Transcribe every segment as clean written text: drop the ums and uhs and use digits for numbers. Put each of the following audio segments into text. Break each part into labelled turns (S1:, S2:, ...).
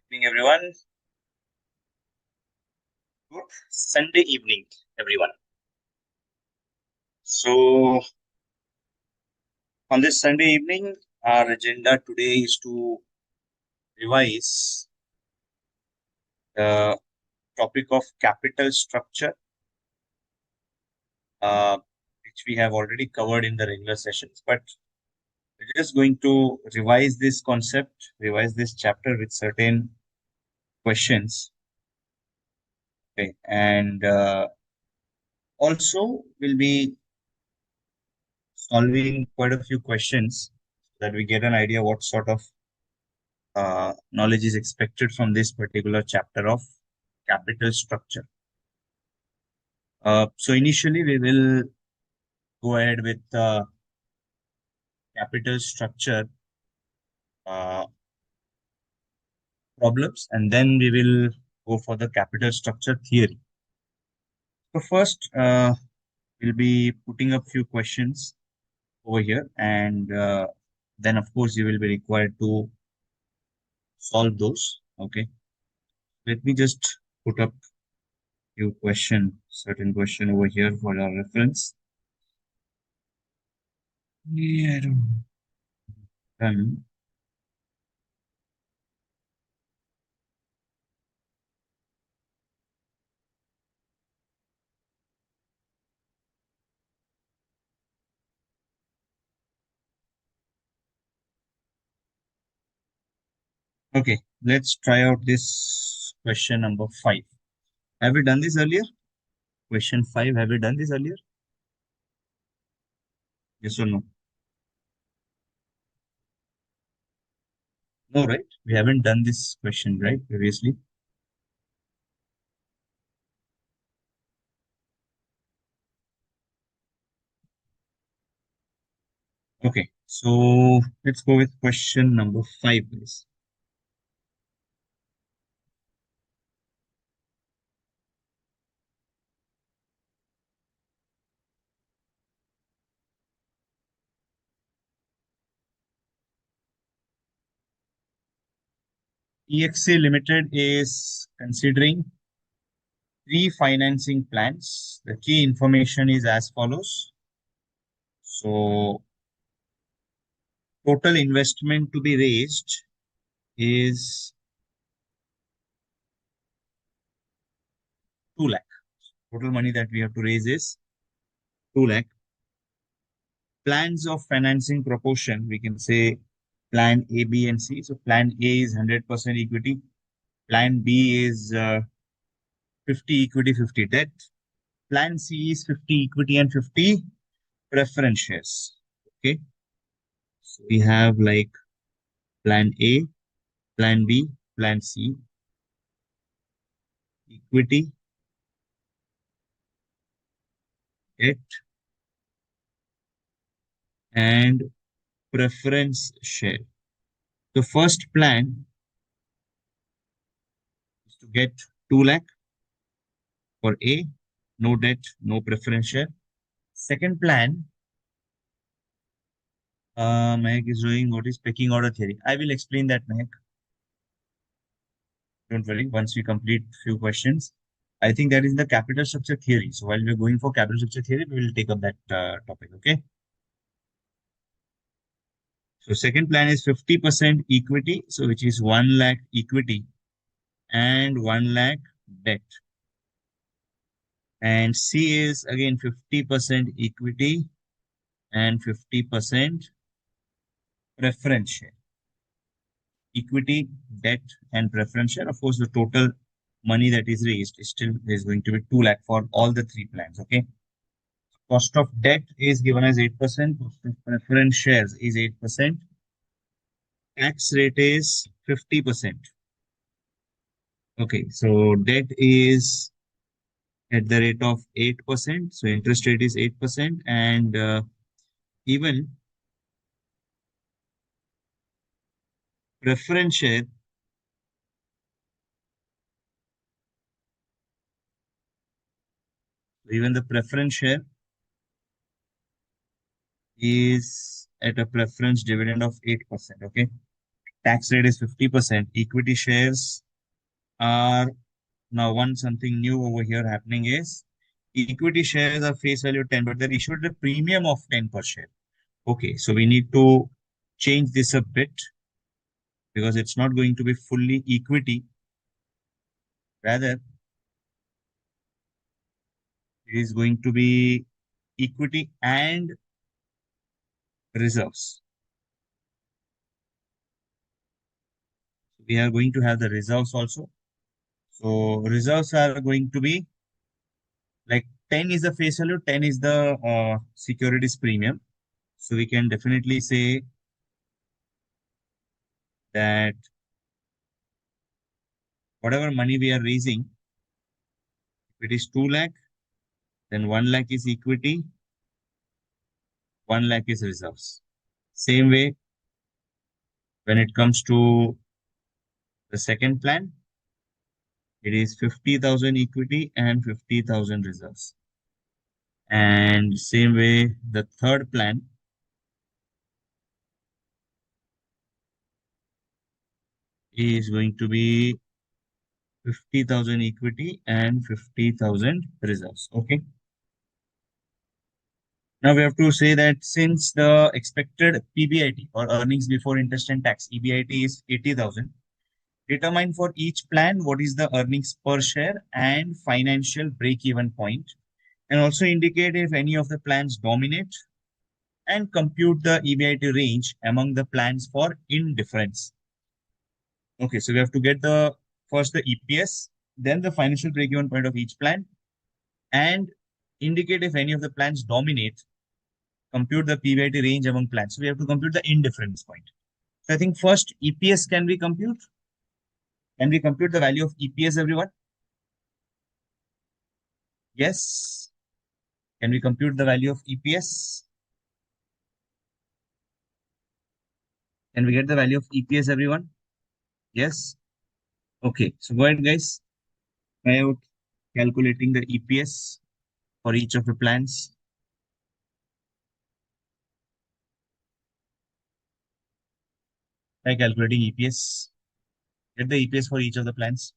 S1: Evening, everyone. Good Sunday evening, everyone. So, on this Sunday evening, our agenda today is to revise the topic of capital structure, uh, which we have already covered in the regular sessions. But we're just going to revise this concept, revise this chapter with certain questions. Okay, and also we'll be solving quite a few questions so that we get an idea what sort of knowledge is expected from this particular chapter of capital structure. So initially we will go ahead with capital structure uh, problems, and then we will go for the capital structure theory. So first, we'll be putting up few questions over here, and then of course you will be required to solve those. Okay, let me just put up certain question over here for our reference. Yeah, I don't. Okay, let's try out this question number 5. Have we done this earlier? Question 5, have we done this earlier? Yes or no? No, right? We haven't done this question, right? Previously. Okay, so let's go with question number 5, please. EXA Limited is considering three financing plans. The key information is as follows. So, total investment to be raised is 2 lakh. Total money that we have to raise is 2 lakh. Plans of financing proportion, we can say plan A, B, and C. So plan A is 100% equity. Plan B is 50 equity, 50 debt. Plan C is 50 equity and 50 preference shares. Okay. So we have like plan A, plan B, plan C, equity, debt, and preference share. The first plan is to get 2 lakh for A, no debt, no preference share. Second plan, Mehak is doing what is pecking order theory. I will explain that, Mehak. Don't worry. Once we complete few questions, I think that is the capital structure theory. So while we're going for capital structure theory, we will take up that topic. Okay. So second plan is 50% equity. So which is 1 lakh equity and 1 lakh debt. And C is again 50% equity and 50% preference share. Equity, debt, and preference share. Of course, the total money that is raised is still is going to be 2 lakh for all the three plans. Okay. Cost of debt is given as 8%. Cost of preference shares is 8%. Tax rate is 50%. Okay. So debt is at the rate of 8%. So interest rate is 8%. And even preference share even the preference share is at a preference dividend of 8%. Okay. tax rate is 50%. Equity shares are now one something new over here happening is equity shares are face value 10, but they're issued a premium of 10 per share. Okay, so we need to change this a bit because it's not going to be fully equity. Rather, it is going to be equity and reserves. We are going to have the reserves also. So reserves are going to be like 10 is the face value, 10 is the securities premium. So we can definitely say that whatever money we are raising, if it is 2 lakh, then 1 lakh is equity, 1 lakh is reserves. Same way, when it comes to the second plan, it is 50,000 equity and 50,000 reserves. And same way, the third plan is going to be 50,000 equity and 50,000 reserves. Okay. Now we have to say that since the expected PBIT or earnings before interest and tax, EBIT is 80,000, determine for each plan what is the earnings per share and financial break-even point, and also indicate if any of the plans dominate and compute the EBIT range among the plans for indifference. Okay, so we have to get the first the EPS, then the financial break-even point of each plan, and indicate if any of the plans dominate, compute the PBIT range among plans. So we have to compute the indifference point. So I think first EPS can we compute? Can we compute the value of EPS, everyone? Yes. Can we compute the value of EPS? Can we get the value of EPS, everyone? Yes. Okay. So go ahead, guys. Try out calculating the EPS for each of the plans. Try calculating EPS. Get the EPS for each of the plans.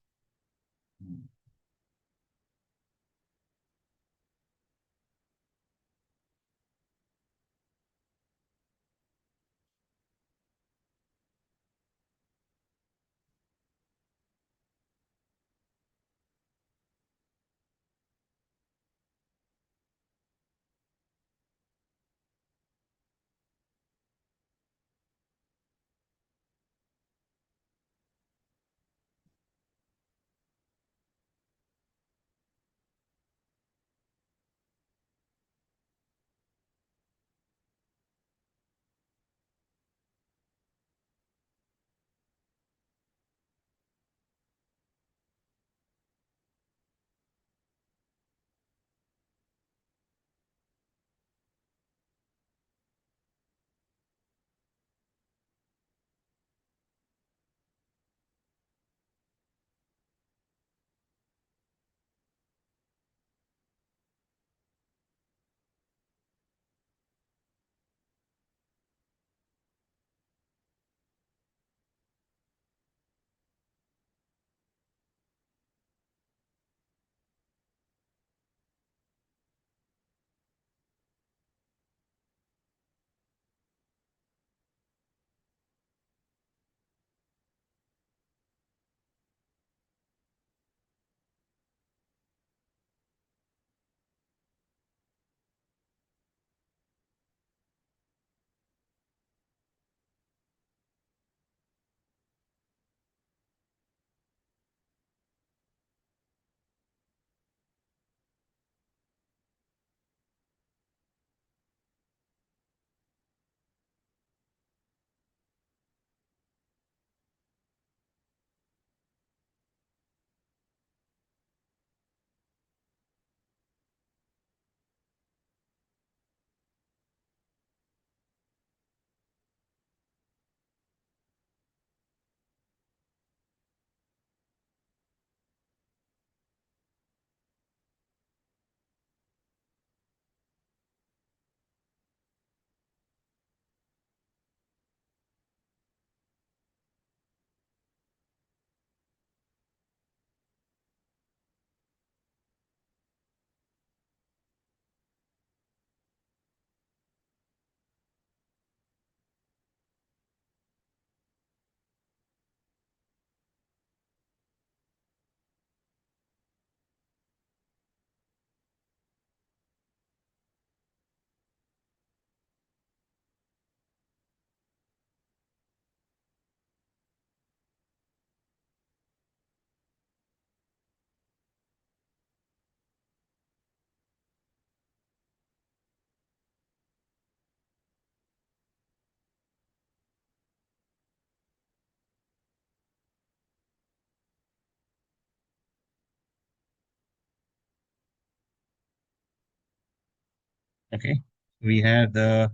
S1: Okay. We have the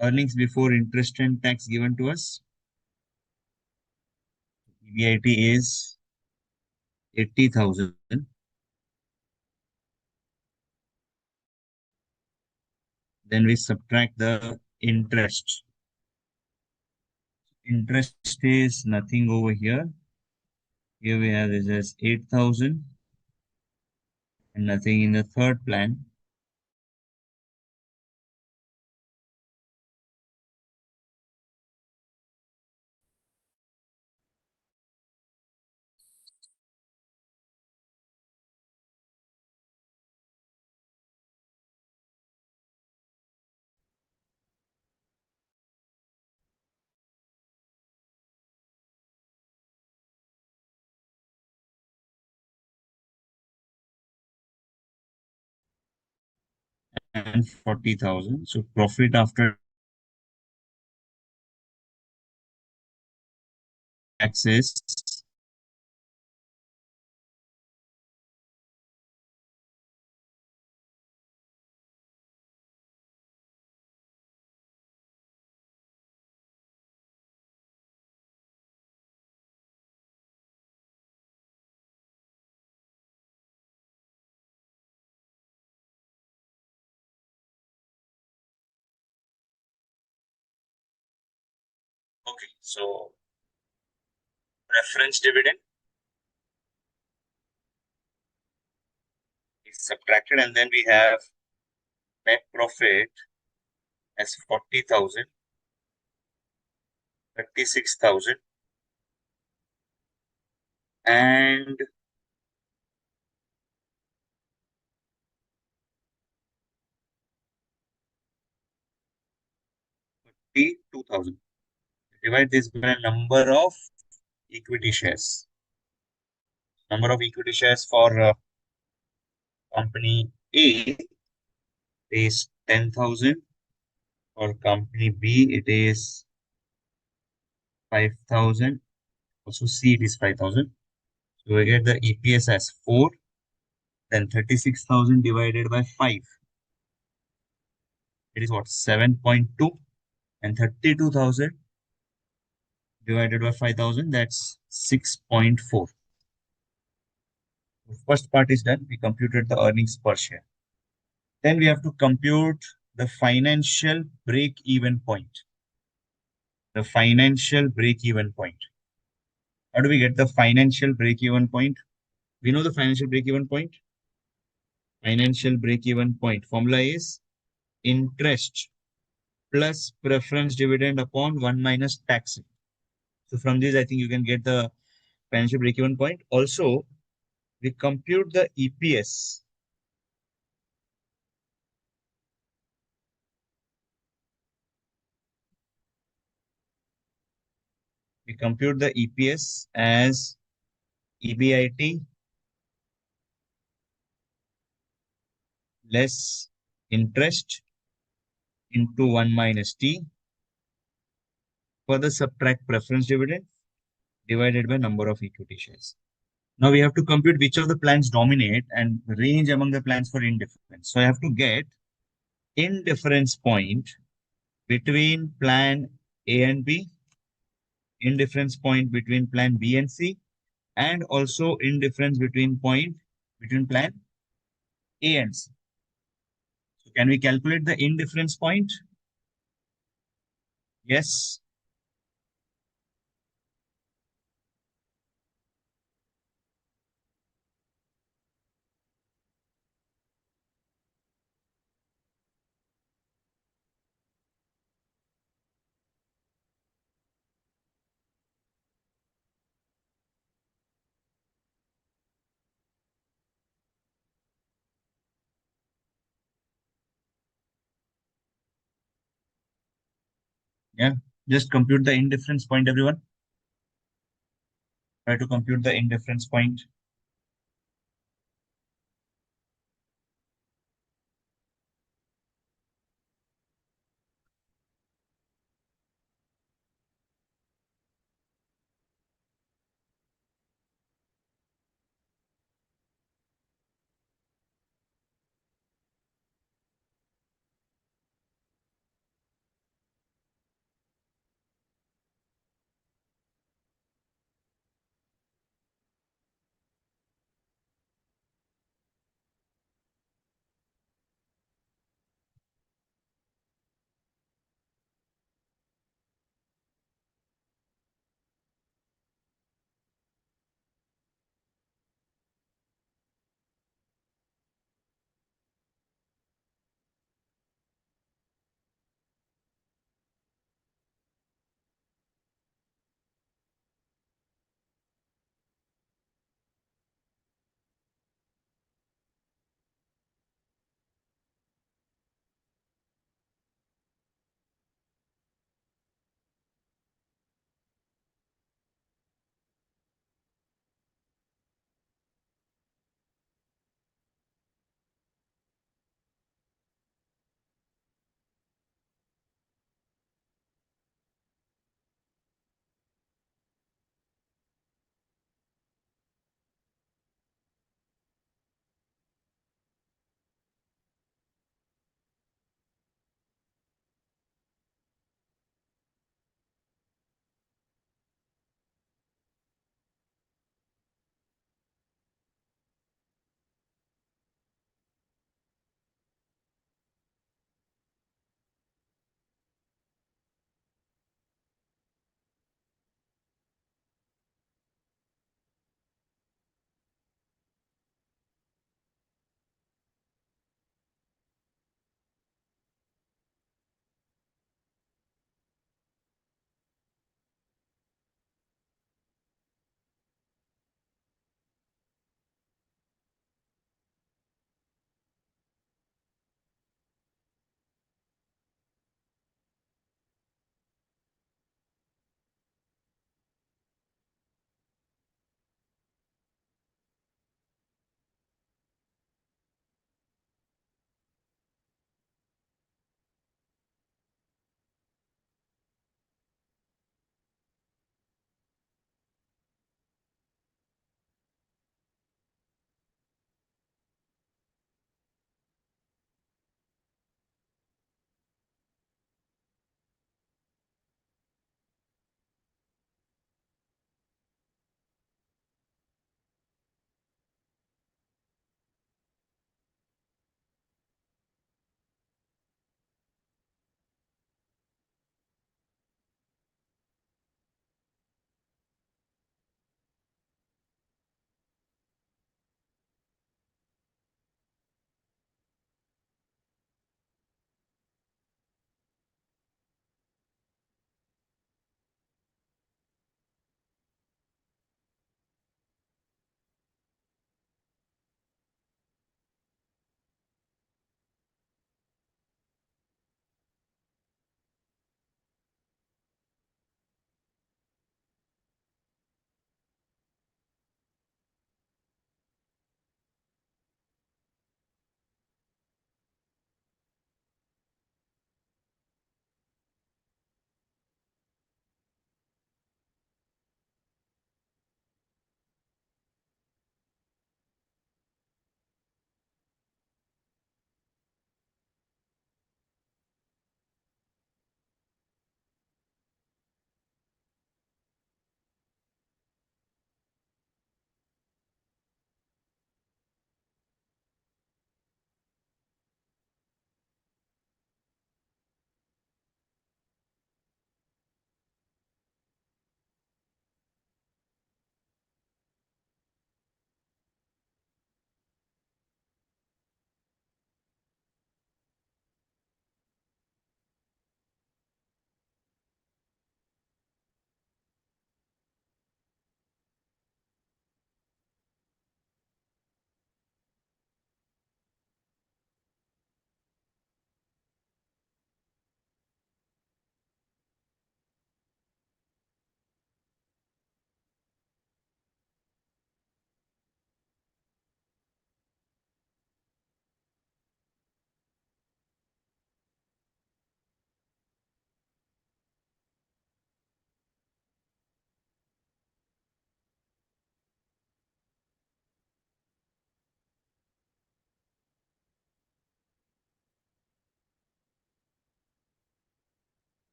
S1: earnings before interest and tax given to us. EBIT is 80,000. Then we subtract the interest. Interest is nothing over here. Here we have this as 8,000 and nothing in the third plan. And 40,000. So profit after taxes 50. Okay, so preference dividend is subtracted, and then we have net profit as 40,000, 36,000, and 32,000. Divide this by number of equity shares. Number of equity shares for company A is 10,000. For company B, it is 5,000. Also, C, it is 5,000. So we get the EPS as 4. Then 36,000 divided by 5. It is what? 7.2. And 32,000 divided by 5,000. That's 6.4. The first part is done. We computed the earnings per share. Then we have to compute the financial break-even point. The financial break-even point. How do we get the financial break-even point? We know the financial break-even point. Financial break-even point formula is interest plus preference dividend upon 1 minus tax. So from this, I think you can get the financial break-even point. Also, we compute the EPS. We compute the EPS as EBIT less interest into 1 minus T. Further subtract preference dividend divided by number of equity shares. Now we have to compute which of the plans dominate and range among the plans for indifference. So I have to get indifference point between plan A and B, indifference point between plan B and C, and also indifference between plan A and C. So can we calculate the indifference point? Yes. Yeah. Just compute the indifference point, everyone. Try to compute the indifference point.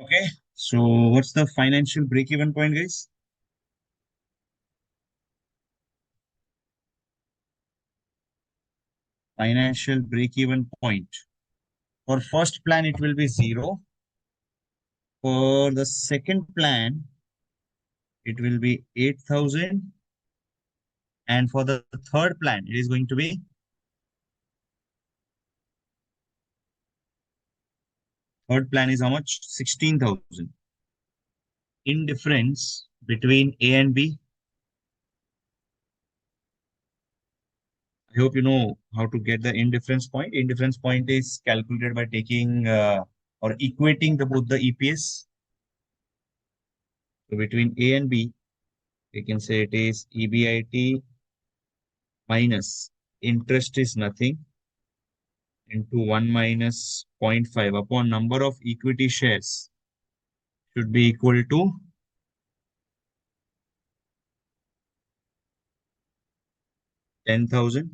S1: Okay. So what's the financial break-even point, guys? Financial break-even point. For first plan, it will be zero. For the second plan, it will be 8,000. And for the third plan, it is going to be, third plan is how much? 16,000. In difference between A and B, I hope you know how to get the indifference point. Indifference point is calculated by taking or equating the both the EPS. So between A and B, we can say it is EBIT minus interest is nothing into 1 minus zero point 0.5 upon number of equity shares should be equal to 10,000.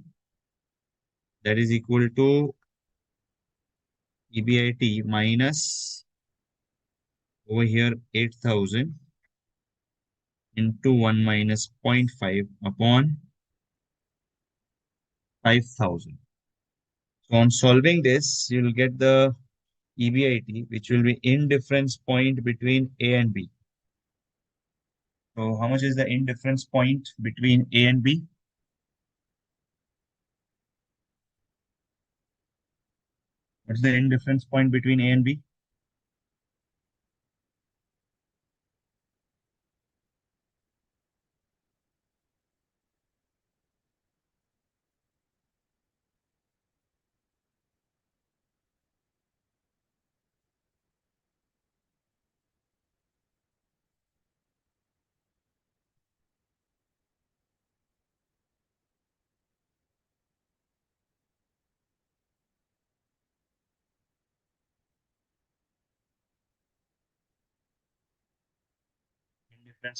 S1: That is equal to EBIT minus over here 8,000 into 1 minus zero point 0.5 upon 5,000. So on solving this, you will get the EBIT, which will be indifference point between A and B. So how much is the indifference point between A and B? What's the indifference point between A and B? 8,000.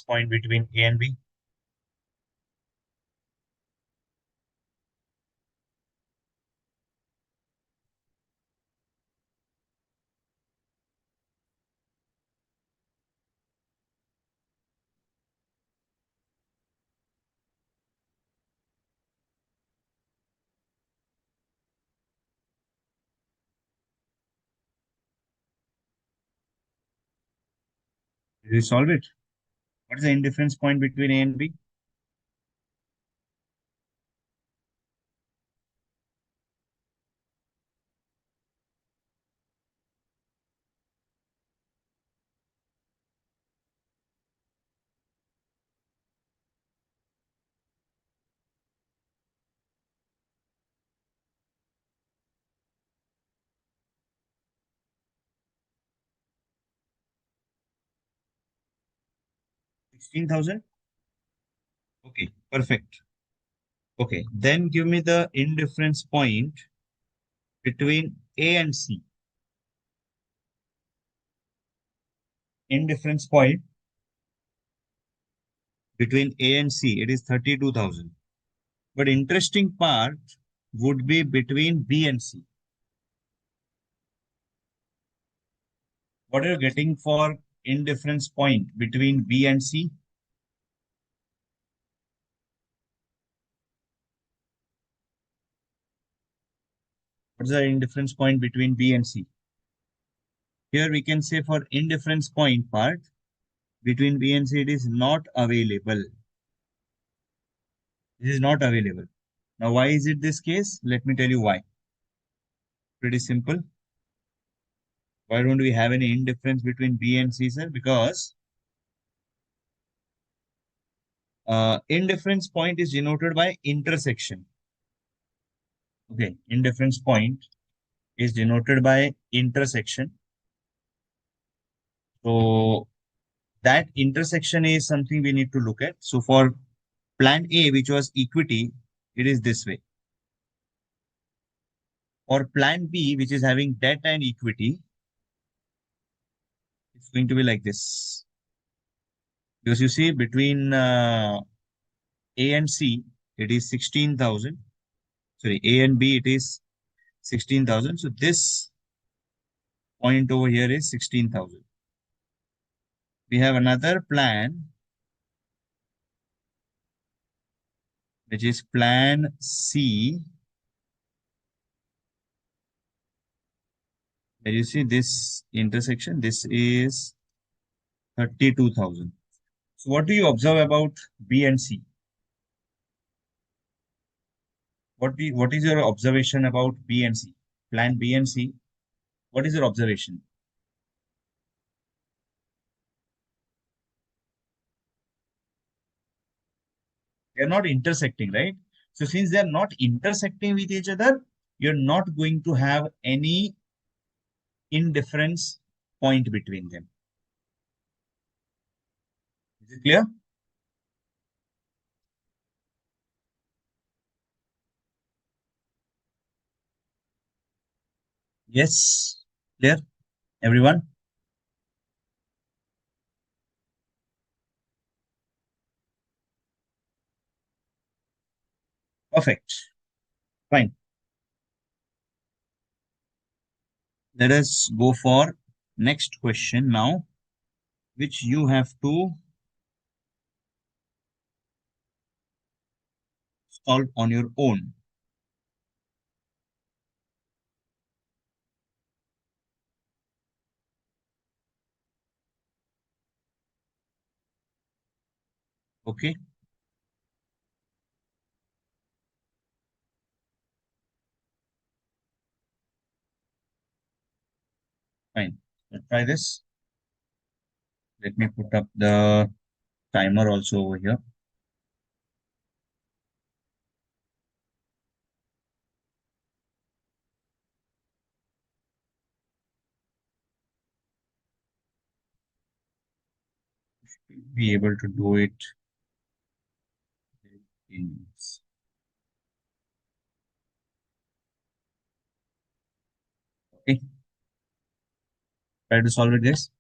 S1: Did you solve it? What is the indifference point between A and B? 16,000? Okay, perfect. Okay, then give me the indifference point between A and C. Indifference point between A and C, it is 32,000. But interesting part would be between B and C. What are you getting for indifference point between B and C? What's the indifference point between B and C? Here we can say for indifference point part between B and C, it is not available. This is not available. Now, why is it this case? Let me tell you why. Pretty simple. Why don't we have any indifference between B and C, sir? Because indifference point is denoted by intersection. Okay, indifference point is denoted by intersection. So that intersection is something we need to look at. So for plan A, which was equity, it is this way. For plan B, which is having debt and equity, it's going to be like this. Because you see, between A and C, it is 16,000. Sorry, A and B, it is 16,000. So this point over here is 16,000. We have another plan, which is plan C. Where you see this intersection, this is 32,000. So what do you observe about B and C? What is your observation about B and C? Plan B and C. What is your observation? They are not intersecting, right? So since they are not intersecting with each other, you're not going to have any indifference point between them. Is it clear? Yes. Clear, everyone? Perfect. Fine. Let us go for next question now, which you have to solve on your own. Okay, fine. Let's try this. Let me put up the timer also over here. Be able to do it in. Okay, try to solve it, guys.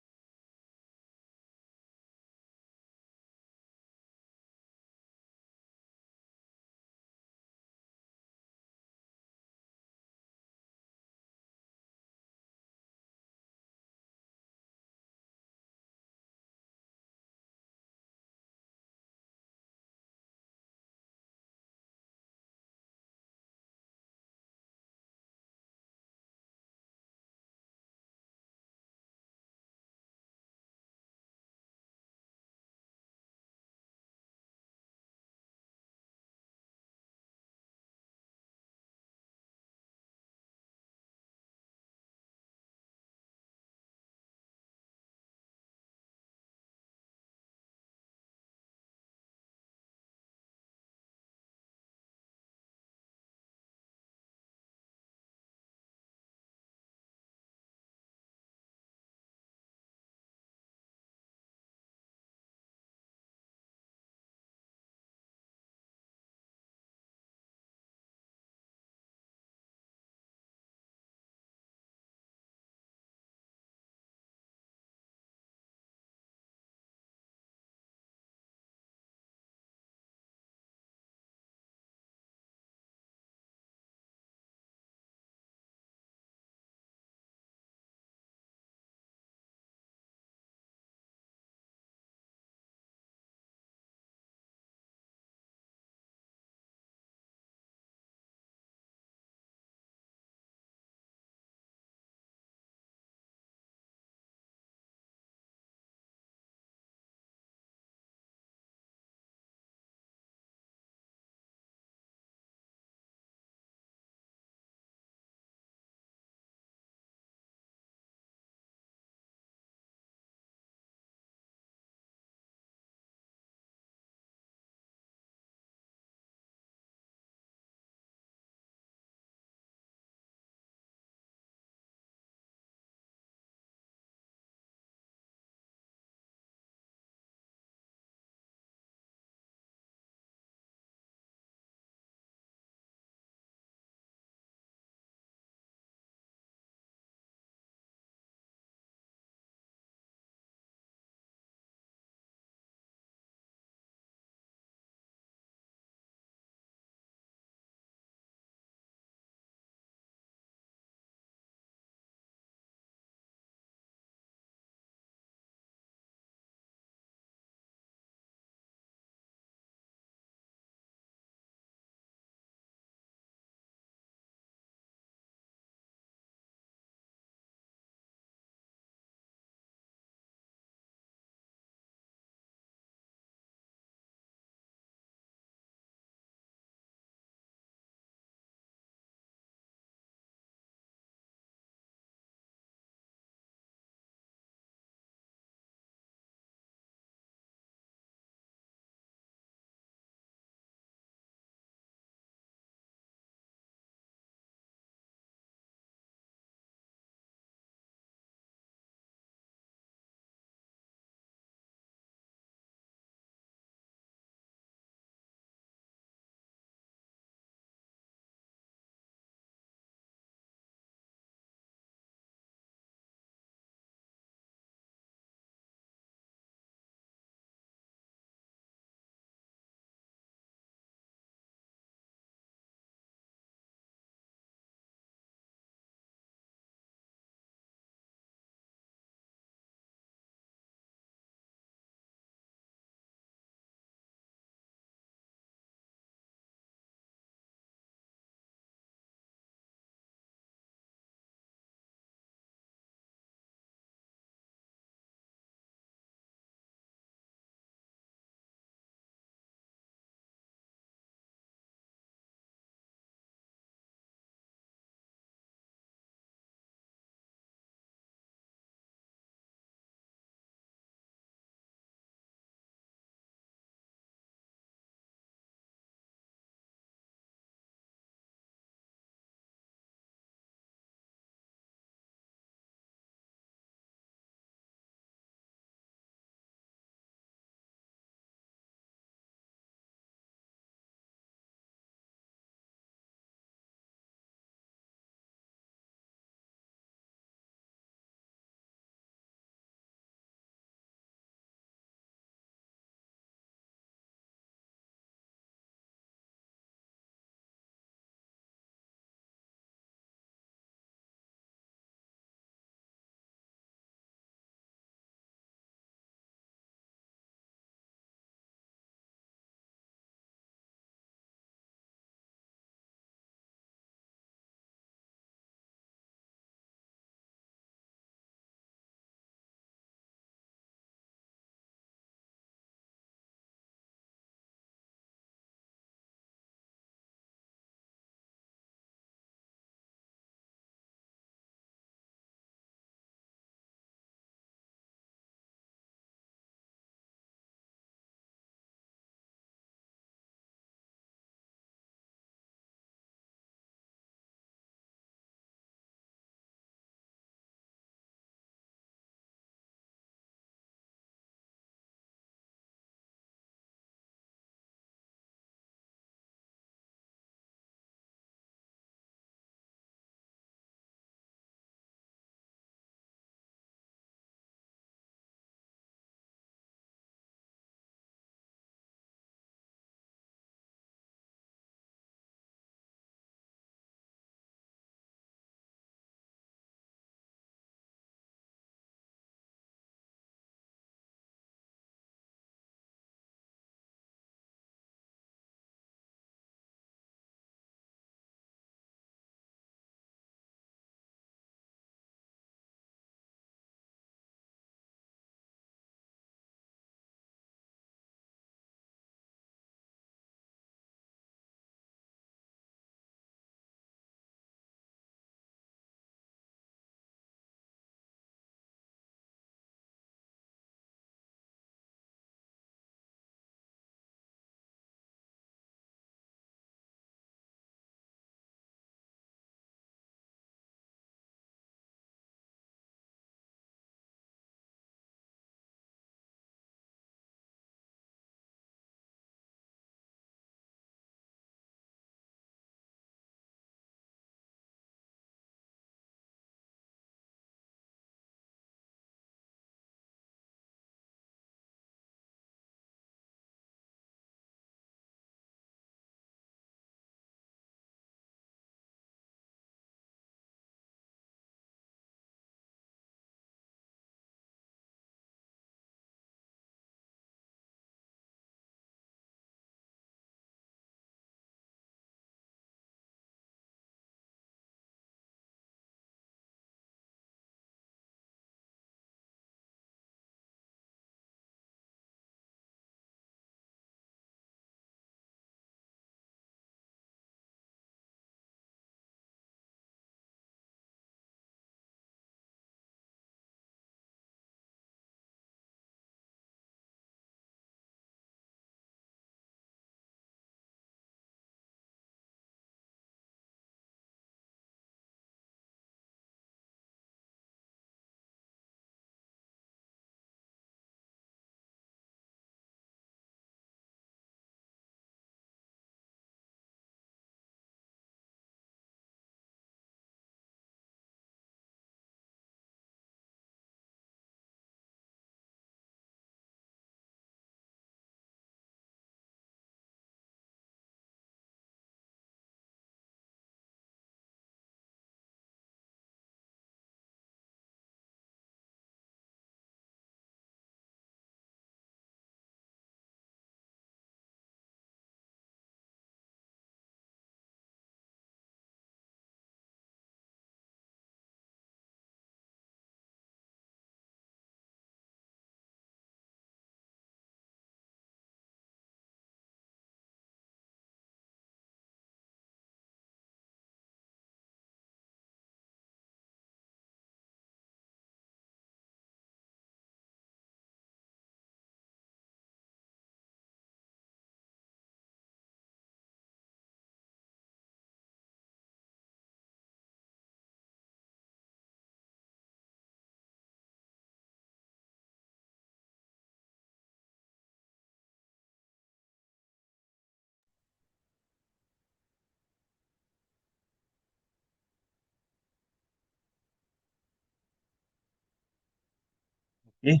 S1: Okay.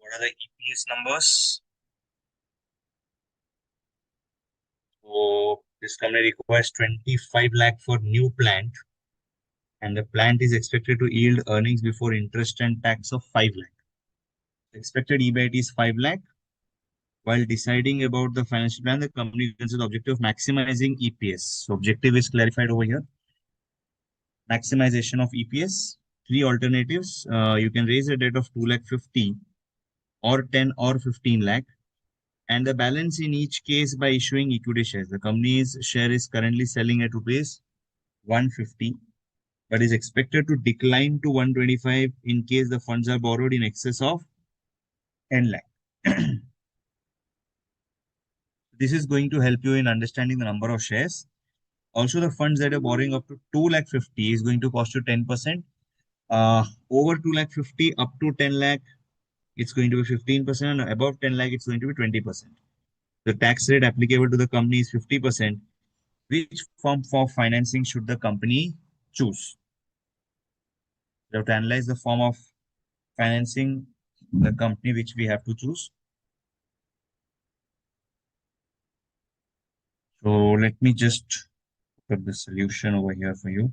S1: What are the EPS numbers? So this company requires 25 lakh for new plant, and the plant is expected to yield earnings before interest and tax of 5 lakh. Expected EBIT is 5 lakh. While deciding about the financial plan, the company considers the objective of maximizing EPS. So objective is clarified over here. Maximization of EPS. Three alternatives. You can raise a debt of 2 lakh 50 or 10 or 15 lakh, and the balance in each case by issuing equity shares. The company's share is currently selling at rupees 150, but is expected to decline to 125 in case the funds are borrowed in excess of 10 lakh. This is going to help you in understanding the number of shares. Also, the funds that are borrowing up to 2 lakh 50 is going to cost you 10%. Over 2 lakh 50 up to 10 lakh, it's going to be 15%, and above 10 lakh, it's going to be 20%. The tax rate applicable to the company is 50%. Which form for financing should the company choose? You have to analyze the form of financing the company which we have to choose. So let me just put the solution over here for you.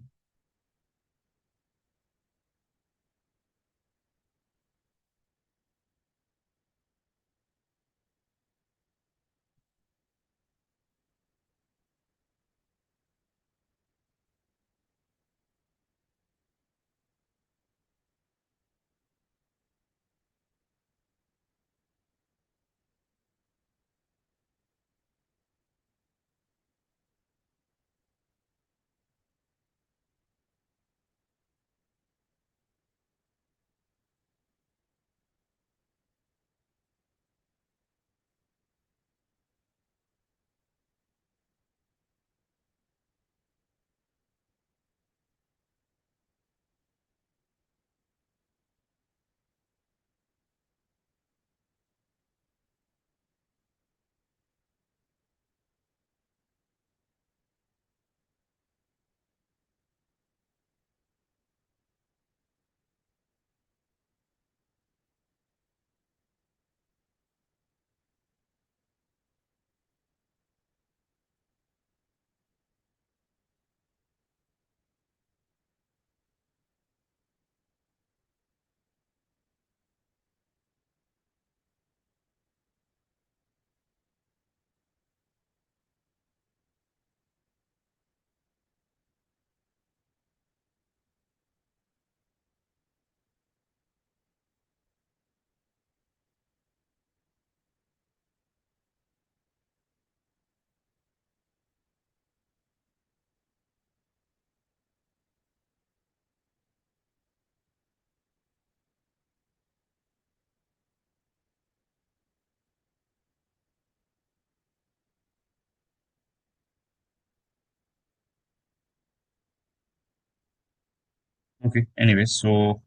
S1: Okay. Anyway, so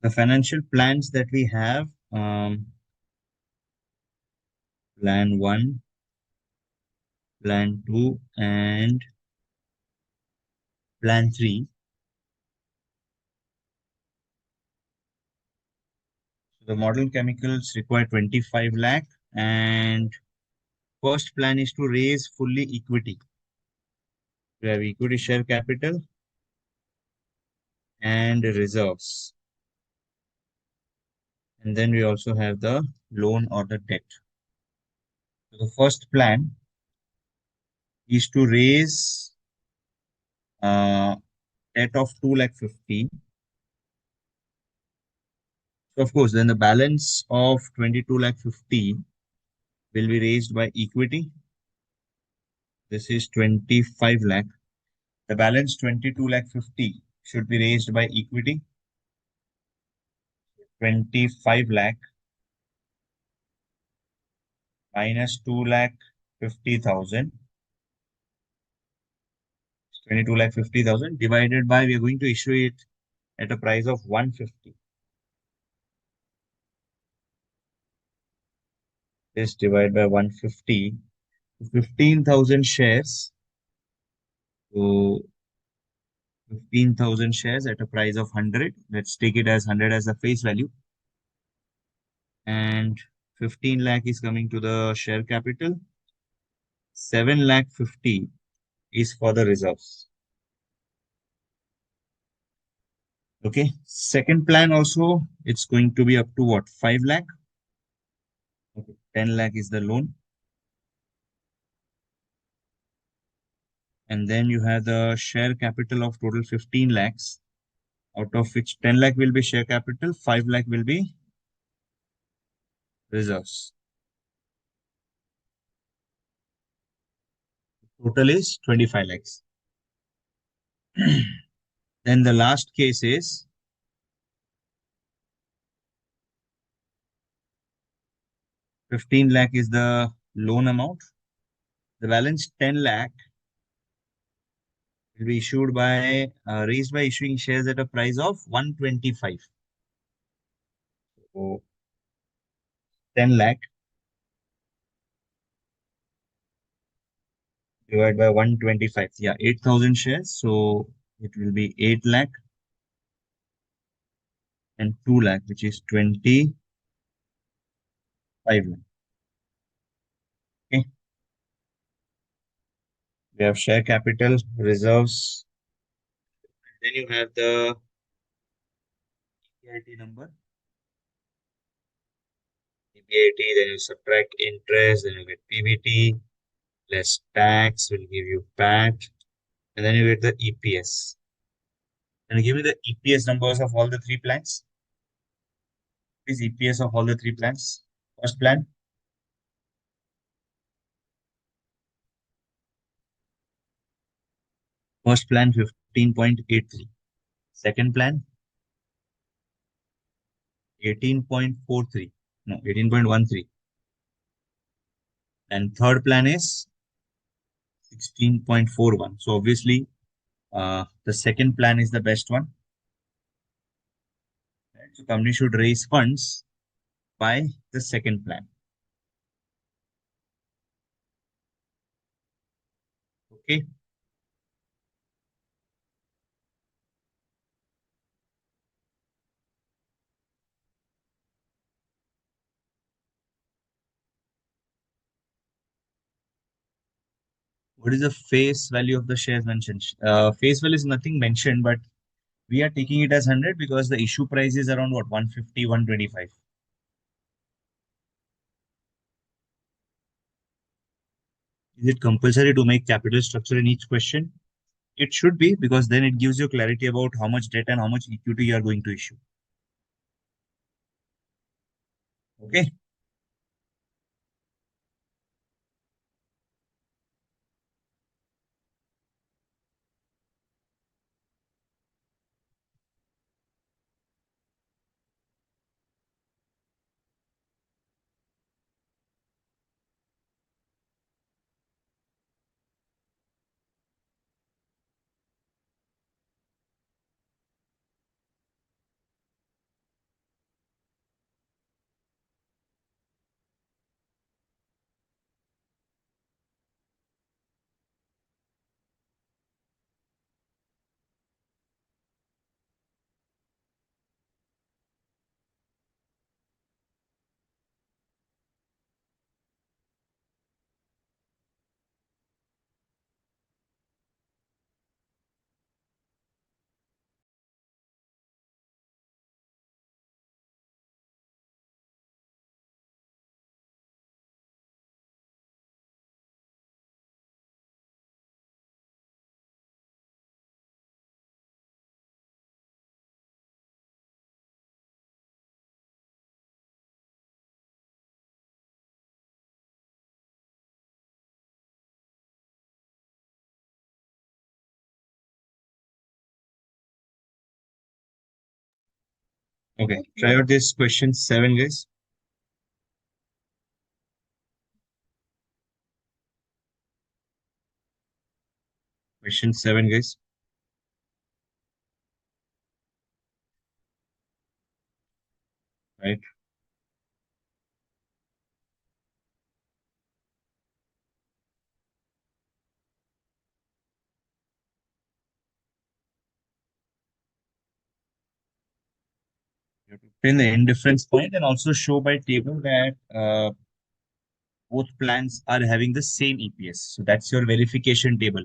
S1: the financial plans that we have, plan one, plan two, and plan three. So the modern chemicals require 25 lakh, and first plan is to raise fully equity. We have equity share capital and reserves. And then we also have the loan or the debt. So the first plan is to raise debt of 2 lakh 50. So of course, then the balance of 22 lakh 50 will be raised by equity. This is 25 lakh. The balance 22 lakh 50 should be raised by equity. 25 lakh minus 2 lakh 50,000. 22 lakh 50,000 divided by, we are going to issue it at a price of 150. This divided by 150, 15,000 shares. So 15,000 shares at a price of 100. Let's take it as 100 as the face value. And 15 lakh is coming to the share capital. 7 lakh 50 is for the reserves. Okay. Second plan also, it's going to be up to what? 5 lakh. Okay. 10 lakh is the loan. And then you have the share capital of total 15 lakhs, out of which 10 lakh will be share capital, 5 lakh will be reserves. Total is 25 lakhs. Then the last case is 15 lakh is the loan amount. The balance 10 lakh will be issued by raised by issuing shares at a price of 125. So 10 lakh divided by 125. Yeah, 8,000 shares. So it will be 8 lakh and 2 lakh, which is 25 lakh. Okay. We have share capital, reserves. Then you have the EBIT number. EBIT, then you subtract interest, then you get PBT, less tax will give you PAT, and then you get the EPS. And give me the EPS numbers of all the three plans. Please EPS of all the three plans. First plan, first plan 15.83. Second plan 18.43. No, 18.13. And third plan is 16.41. So obviously, the second plan is the best one. Right? So company should raise funds by the second plan. Okay. What is the face value of the shares mentioned? Face value is nothing mentioned, but we are taking it as 100 because the issue price is around what, 150, 125. Is it compulsory to make capital structure in each question? It should be, because then it gives you clarity about how much debt and how much equity you are going to issue. Okay. Okay. Try out this question 7, guys. Question 7, guys. Right. You have to pin the indifference point and also show by table that both plans are having the same EPS. So that's your verification table.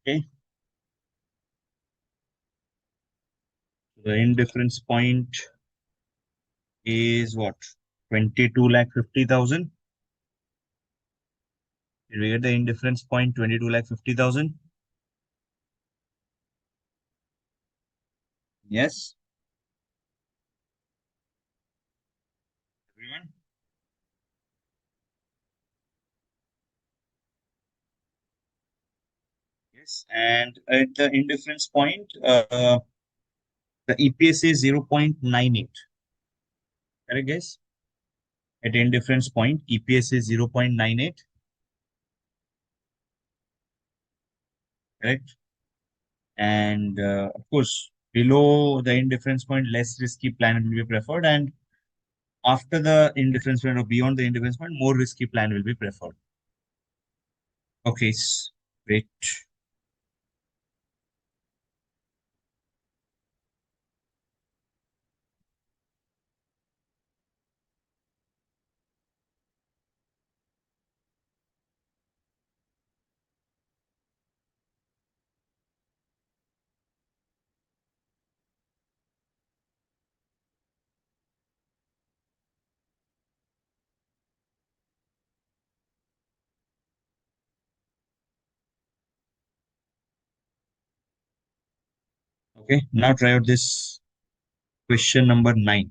S1: Okay. The indifference point is what? 22 lakh 50,000. Did we get the indifference point? 22 lakh 50,000. Yes. Everyone. Yes. And at the indifference point, the EPS is 0.98. Correct, guys? At indifference point, EPS is 0.98. Correct. And of course, below the indifference point, less risky plan will be preferred. And after the indifference point or beyond the indifference point, more risky plan will be preferred. Okay, wait. Okay, now try out this question number 9.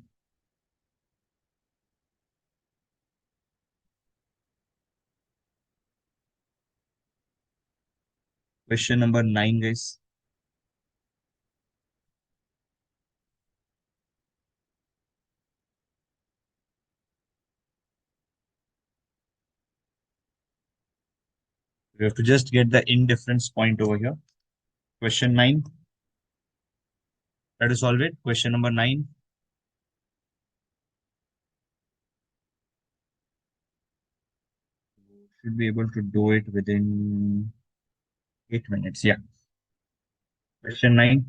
S1: Question number 9, guys. We have to just get the indifference point over here. Question 9. Try to solve it. Question number 9. Should be able to do it within 8 minutes. Yeah. Question 9.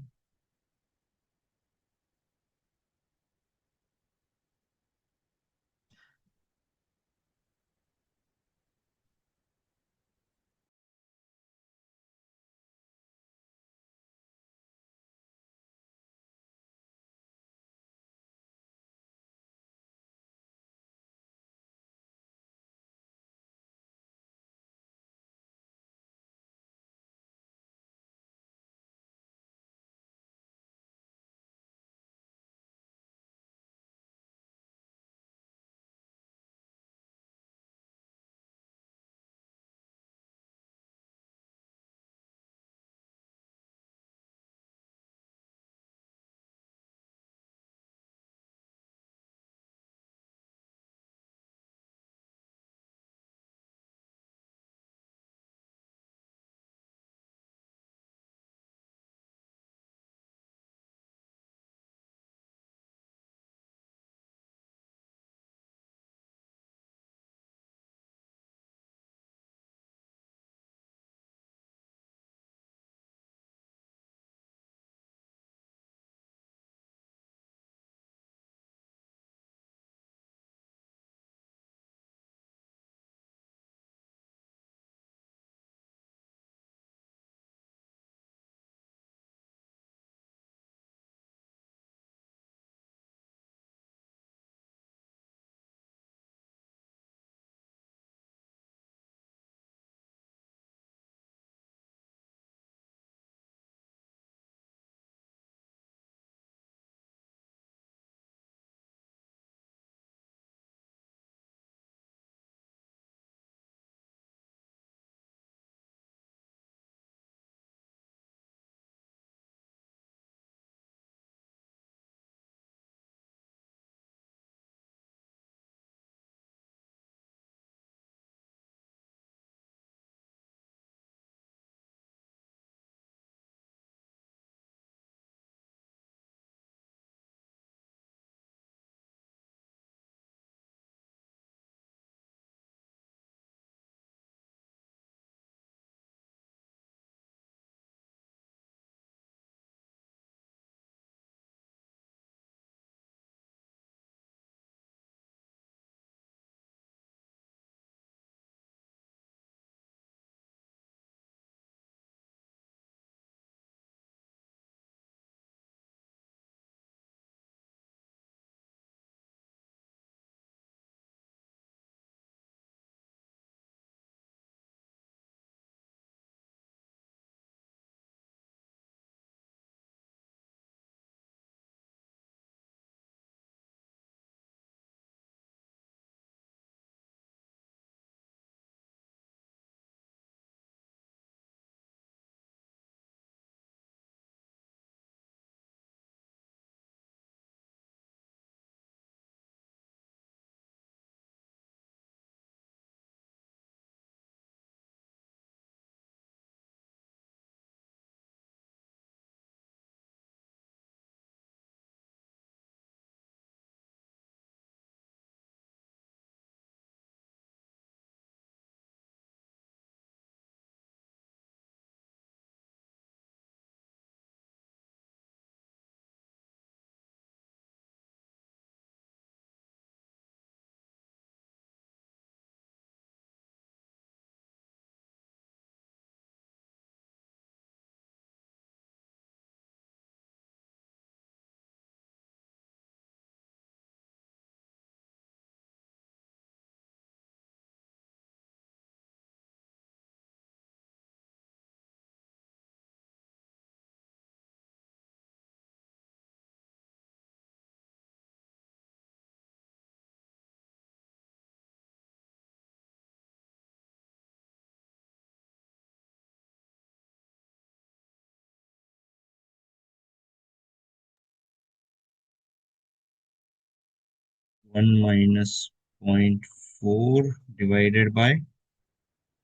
S1: 1 minus 0.4 divided by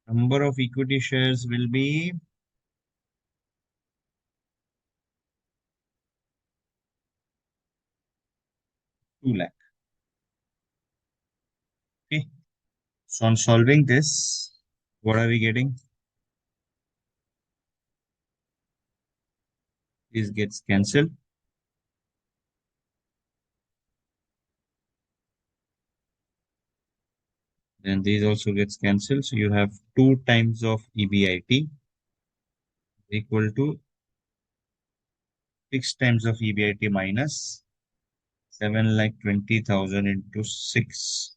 S1: number of equity shares will be 2 lakh. Okay. So on solving this, what are we getting? This gets cancelled. Then these also gets cancelled. So you have 2 times of EBIT equal to 6 times of EBIT minus 7 lakh 20,000 into 6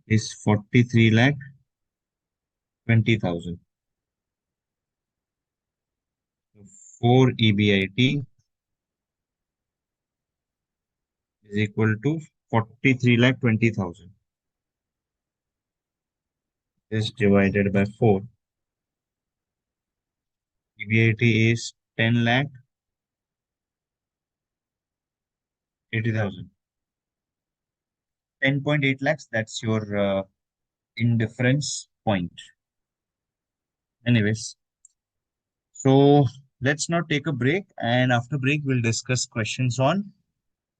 S1: is 43 lakh 20,000. So 4 EBIT is equal to 43 lakh 20,000 is divided by 4. EBIT is 10 lakh 80,000. 10.8 lakhs, that's your indifference point. Anyways, so let's now take a break, and after break, we'll discuss questions on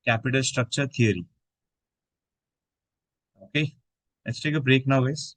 S1: capital structure theory. Okay, let's take a break now, guys.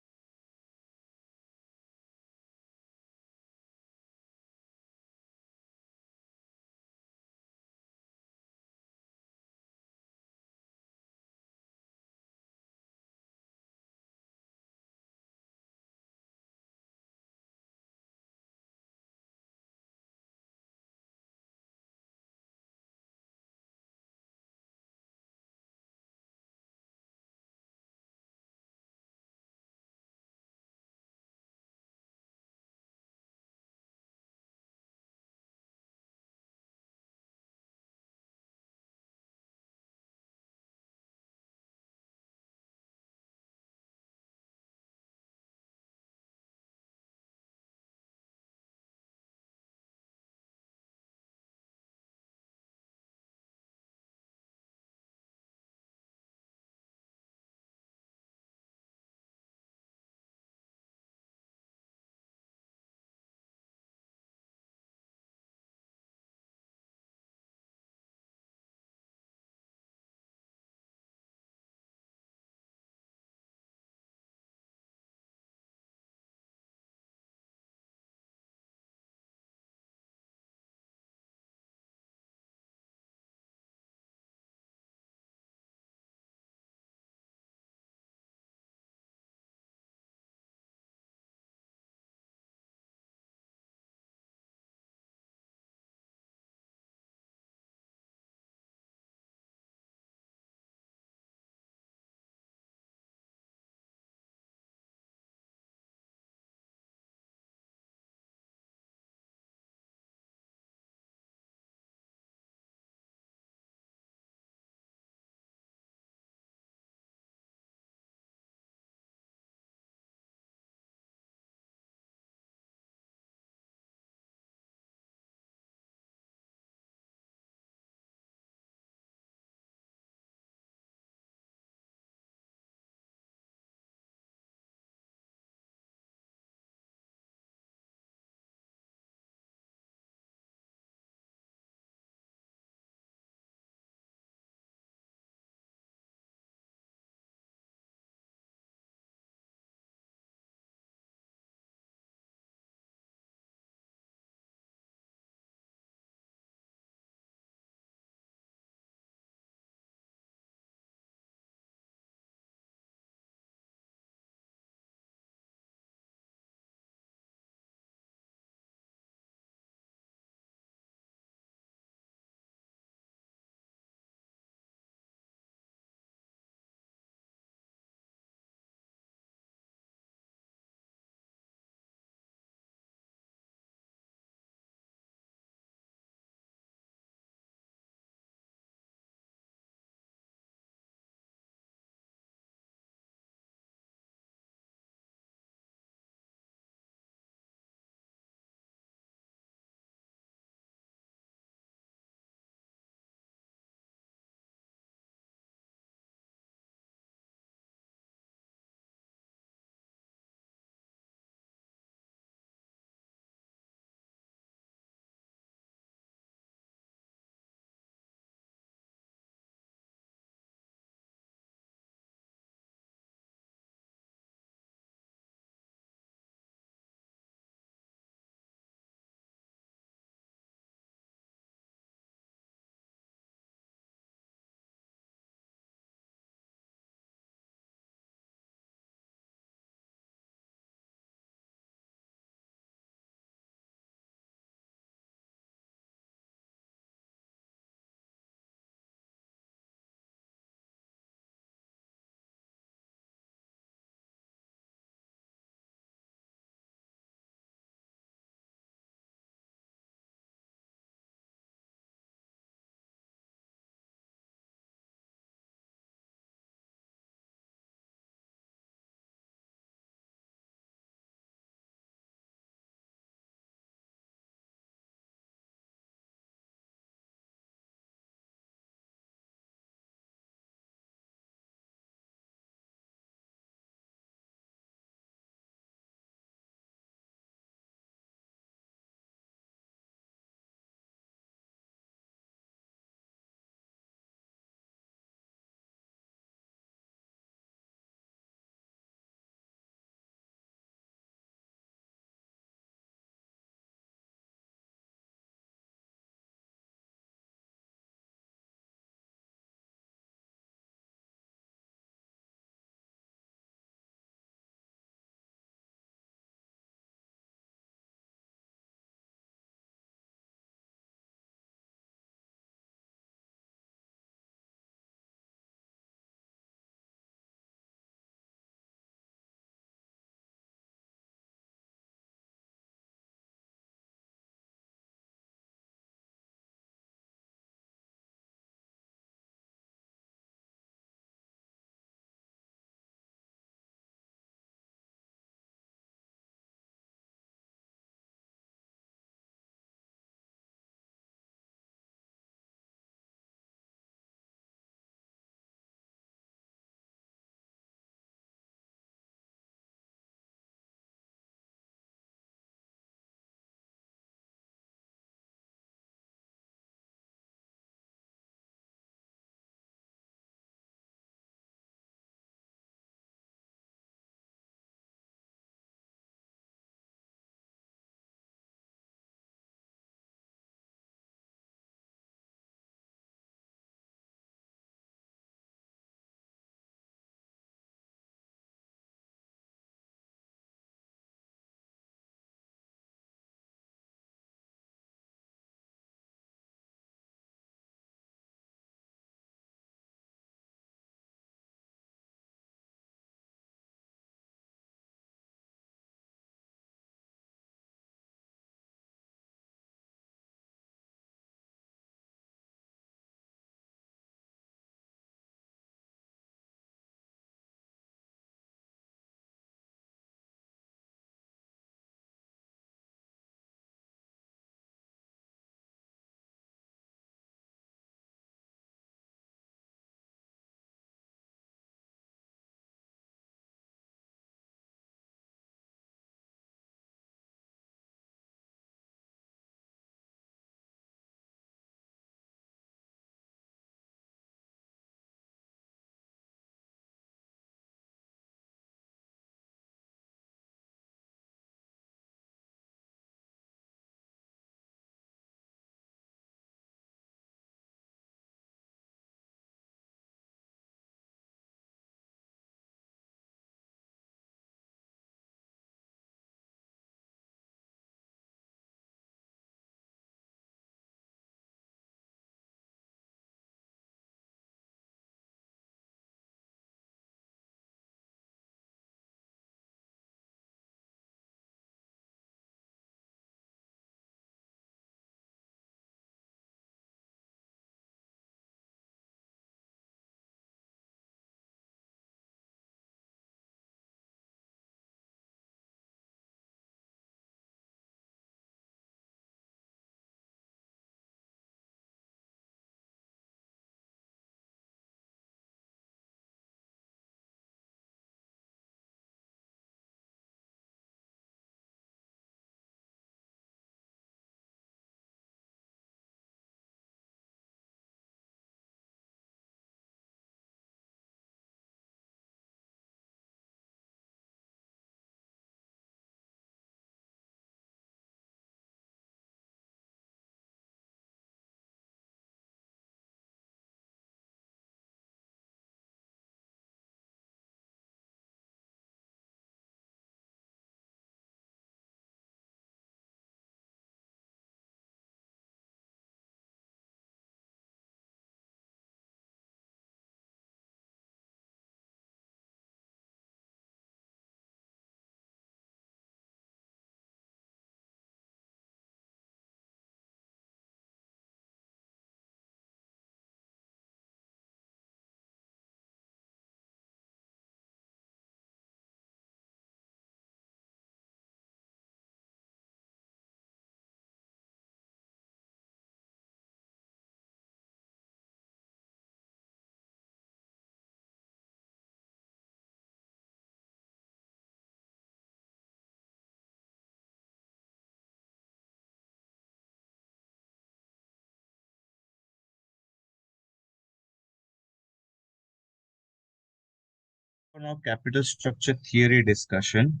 S1: For now, capital structure theory discussion.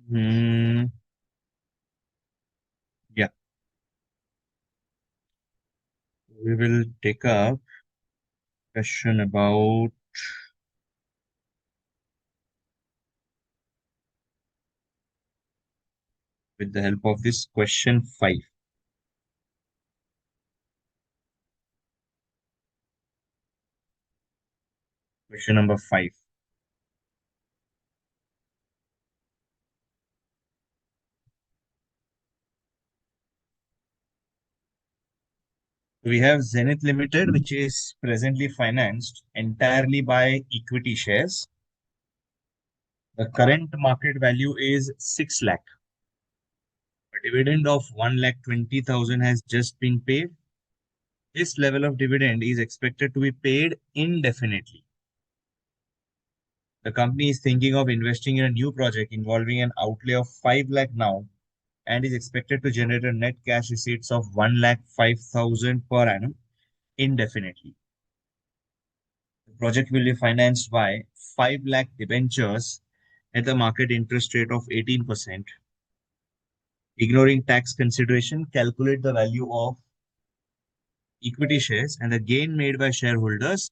S1: Hmm, yeah, we will take up question about with the help of this question 5. Question number 5. We have Zenith Limited, which is presently financed entirely by equity shares. The current market value is 6 lakh. A dividend of 1,20,000 has just been paid. This level of dividend is expected to be paid indefinitely. The company is thinking of investing in a new project involving an outlay of 5 lakh now and is expected to generate a net cash receipts of 1,05,000 per annum indefinitely. The project will be financed by 5 lakh debentures at the market interest rate of 18%. Ignoring tax consideration, calculate the value of equity shares and the gain made by shareholders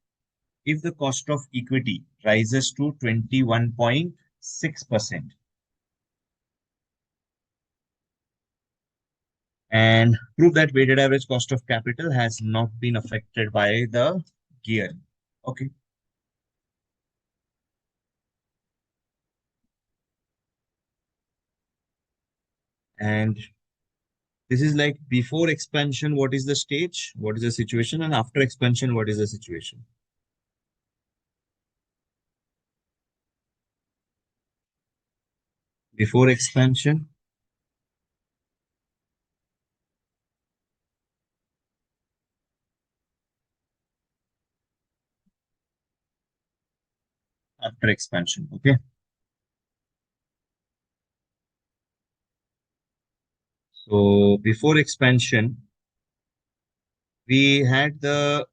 S1: if the cost of equity rises to 21.6%. And prove that weighted average cost of capital has not been affected by the gear. Okay. And this is like before expansion, what is the stage? What is the situation? And after expansion, what is the situation? Before expansion, after expansion. Okay. So before expansion, we had the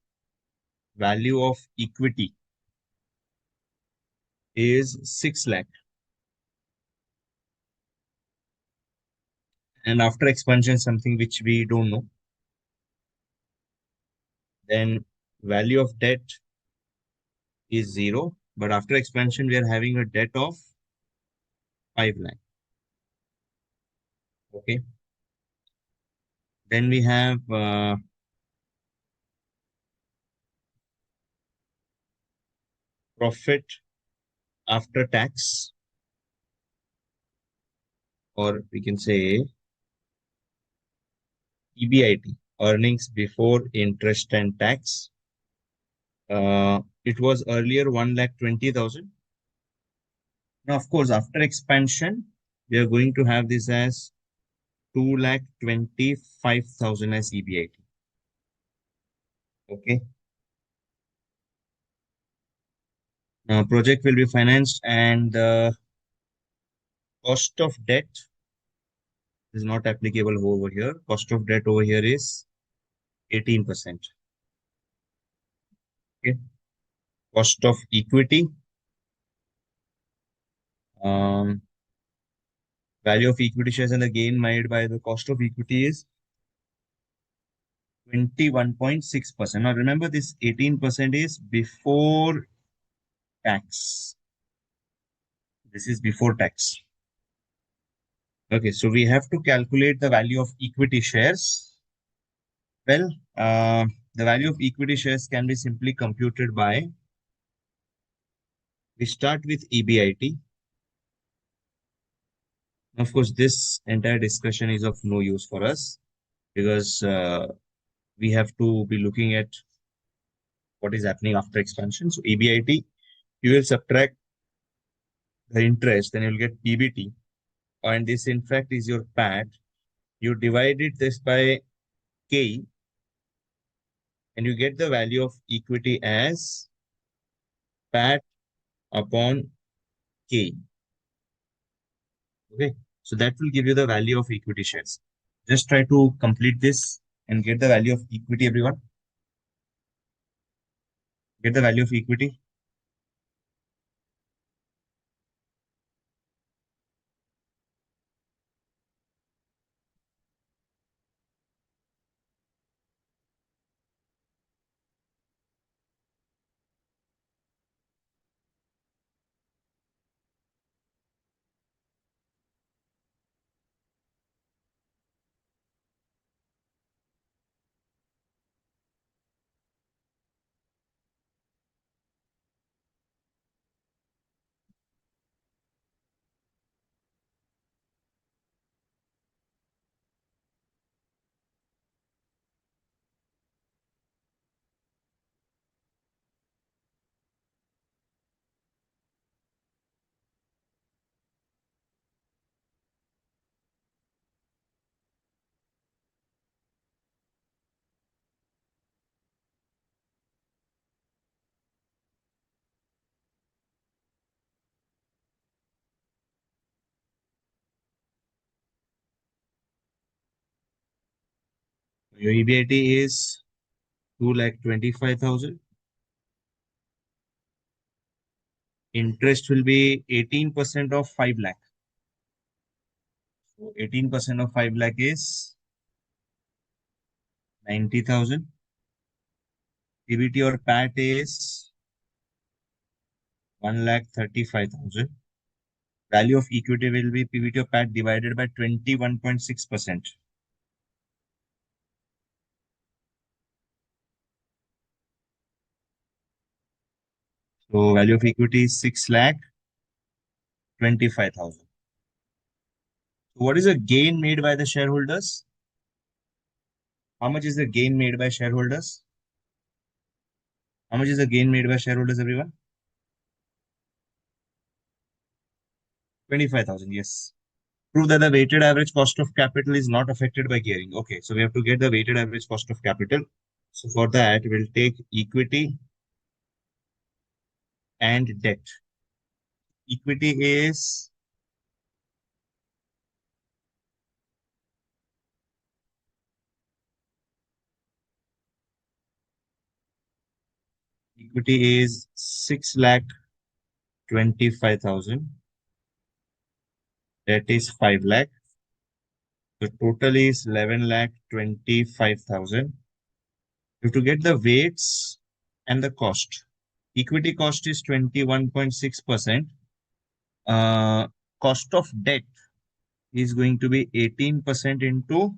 S1: value of equity is 6 lakh. And after expansion, something which we don't know. Then value of debt is 0. But after expansion, we are having a debt of 5 lakh. Okay. Then we have profit after tax, or we can say EBIT, earnings before interest and tax. It was earlier 1,20,000. Now, of course, after expansion, we are going to have this as 2,25,000 as EBIT. Okay. Now, project will be financed and the cost of debt is not applicable over here. Cost of debt over here is 18%. Okay. Cost of equity, um, value of equity shares and the gain made by the cost of equity is 21.6%. Now remember this 18% is before tax. This is before tax. Okay, so we have to calculate the value of equity shares. Well, the value of equity shares can be simply computed by, we start with EBIT. Of course, this entire discussion is of no use for us because we have to be looking at what is happening after expansion. So EBIT, you will subtract the interest, then you'll get PBT. And this in fact is your PAT. You divided this by K and you get the value of equity as PAT upon K. Okay, so that will give you the value of equity shares. Just try to complete this and get the value of equity, everyone. Get the value of equity. Your EBIT is 2,25,000. Interest will be 18% of 5 lakh. So 18% of 5 lakh is 90,000. PBT or PAT is 1,35,000. Value of equity will be PBT or PAT divided by 21.6%. So value of equity is 6,25,000. So what is the gain made by the shareholders? How much is the gain made by shareholders? How much is the gain made by shareholders, everyone? 25,000, yes. Prove that the weighted average cost of capital is not affected by gearing. Okay, so we have to get the weighted average cost of capital. So for that, we'll take equity and debt. Equity is equity is 6,25,000. Debt is 5 lakh. The total is 11,25,000. You have to get the weights and the cost. Equity cost is 21.6%. Cost of debt is going to be 18% into,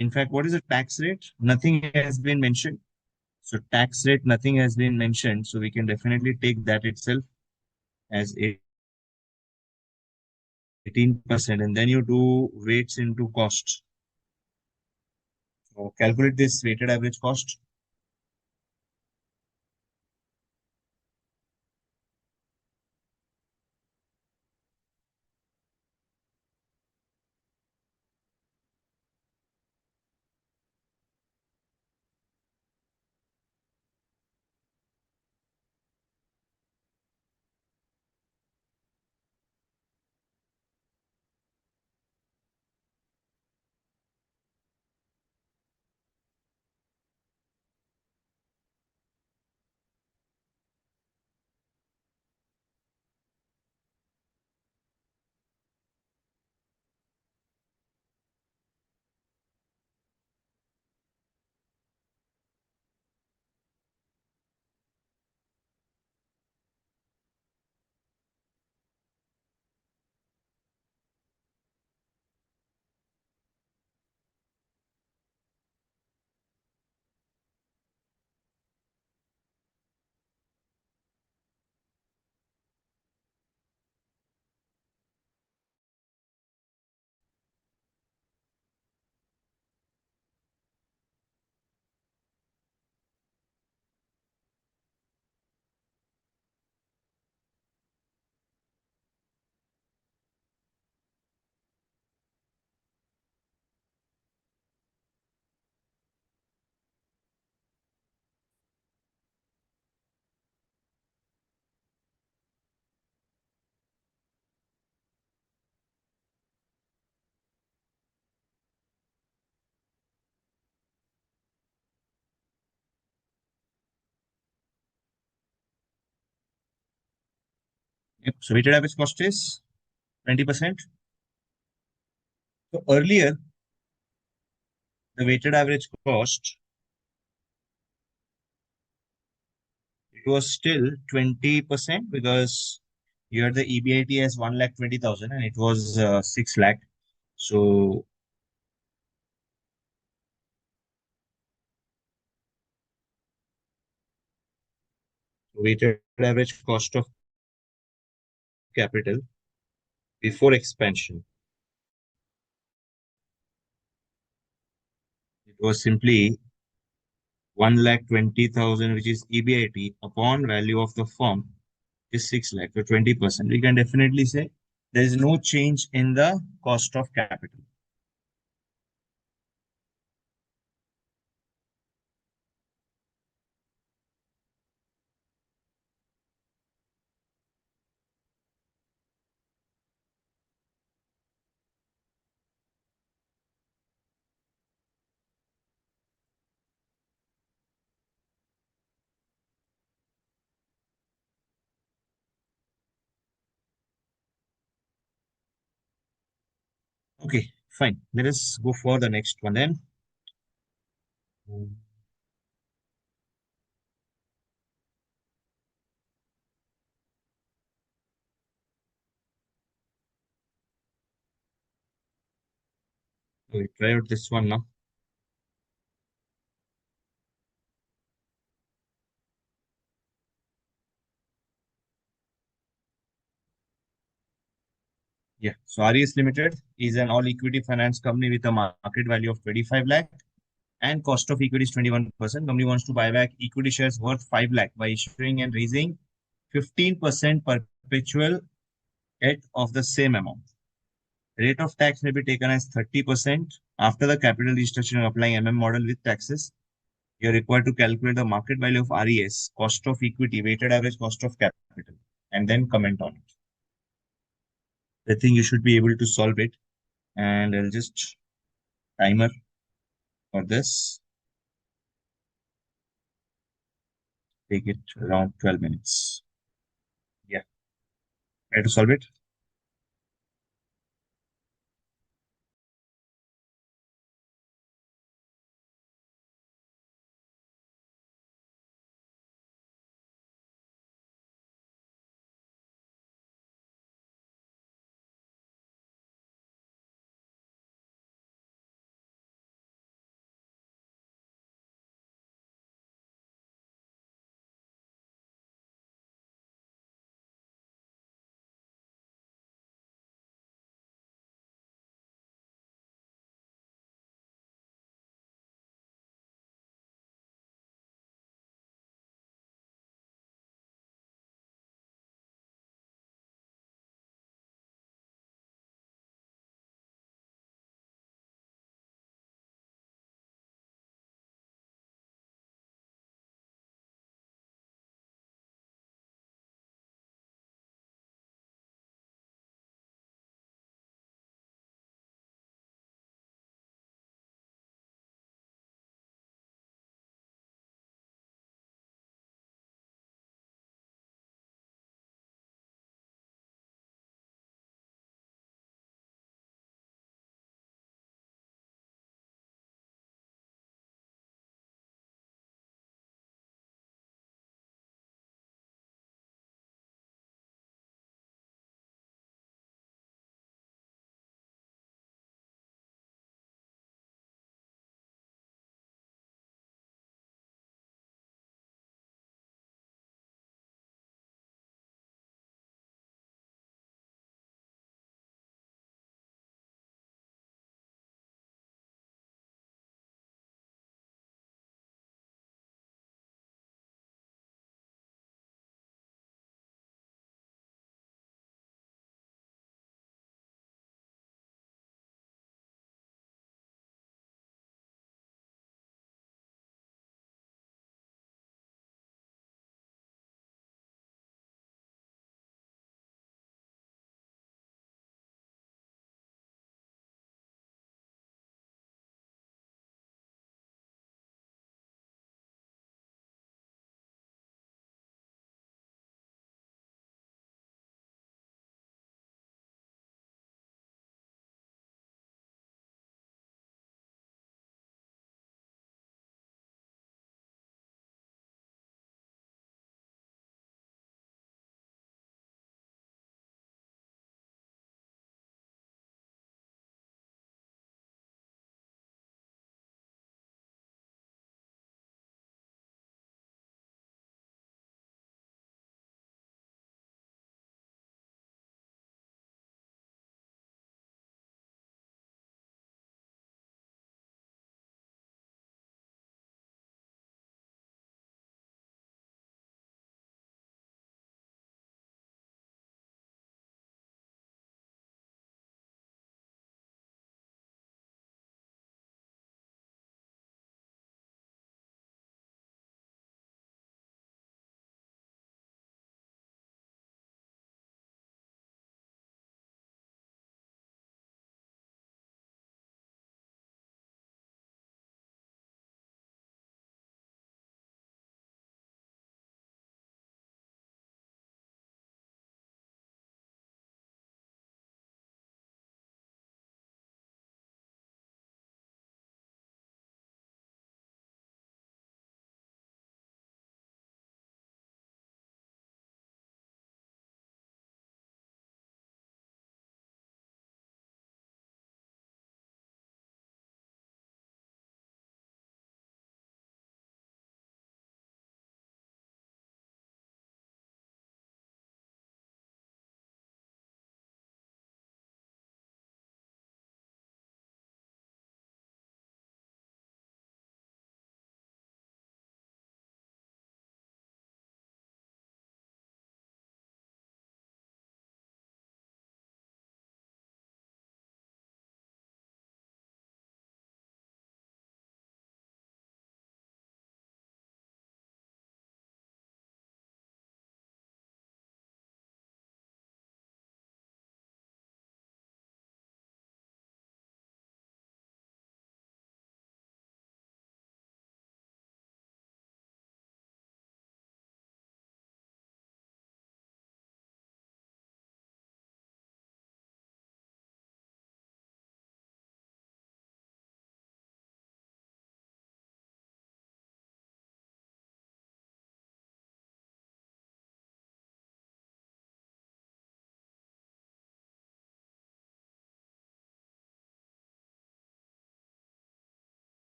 S1: in fact, what is the tax rate? Nothing has been mentioned. So tax rate, nothing has been mentioned. So we can definitely take that itself as 18%. And then you do weights into cost. So calculate this weighted average cost. Yep. So weighted average cost is 20%. So earlier, the weighted average cost, it was still 20% because you had the EBIT as 1,20,000 and it was 6 lakh. So weighted average cost of capital before expansion, it was simply 1,20,000, which is EBIT upon value of the firm is 6 lakh, so 20%. We can definitely say there is no change in the cost of capital. Okay, fine. Let us go for the next one then. We try out this one now. Yeah. So RES Limited is an all equity finance company with a market value of 25 lakh and cost of equity is 21%. Company wants to buy back equity shares worth 5 lakh by issuing and raising 15% perpetual debt of the same amount. Rate of tax may be taken as 30% after the capital restructuring applying model with taxes. You're required to calculate the market value of RES, cost of equity, weighted average cost of capital, and then comment on it. I think you should be able to solve it. And I'll just timer for this. Take it around 12 minutes. Yeah. Try to solve it.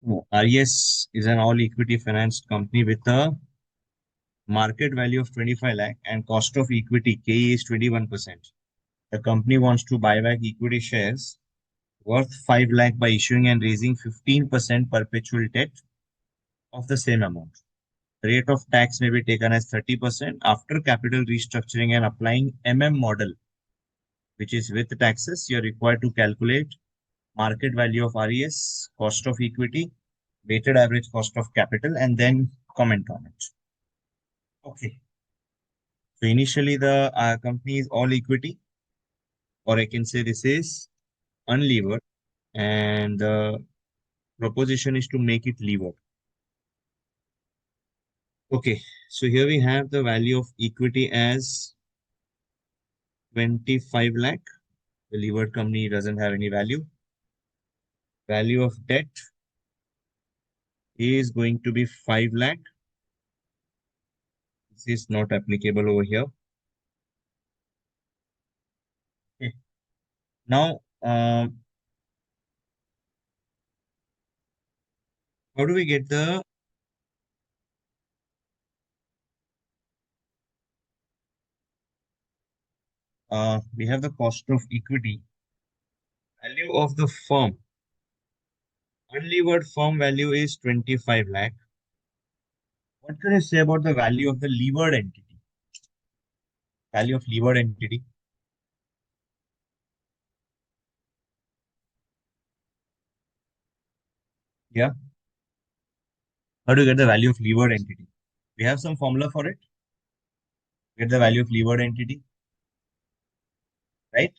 S1: RES is an all equity finance company with a market value of 25 lakh and cost of equity KE is 21%. The company wants to buy back equity shares worth 5 lakh by issuing and raising 15% perpetual debt of the same amount. The rate of tax may be taken as 30% after capital restructuring and applying model, which is with taxes. You're required to calculate market value of RES, cost of equity, weighted average cost of capital, and then comment on it. Okay. So initially the company is all equity, or I can say this is unlevered, and the proposition is to make it levered. Okay, so here we have the value of equity as 25 lakh. The levered company doesn't have any value. Value of debt is going to be 5 lakh. This is not applicable over here. Okay. Now, how do we get the we have the cost of equity, value of the firm. Unlevered firm value is 25 lakh. What can I say about the value of the levered entity? Value of levered entity. Yeah. How do you get the value of levered entity? We have some formula for it. Get the value of levered entity, right?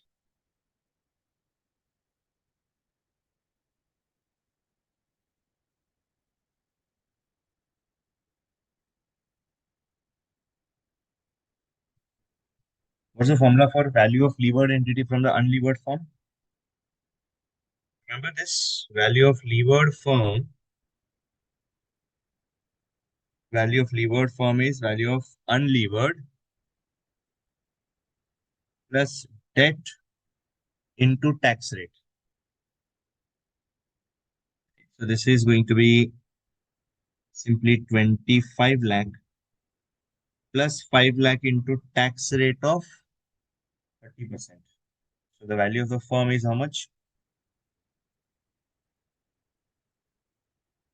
S1: What's the formula for value of levered entity from the unlevered firm? Remember this value of levered firm. Value of levered firm is value of unlevered plus debt into tax rate. So this is going to be simply 25 lakh plus 5 lakh into tax rate of 30%. So the value of the firm is how much?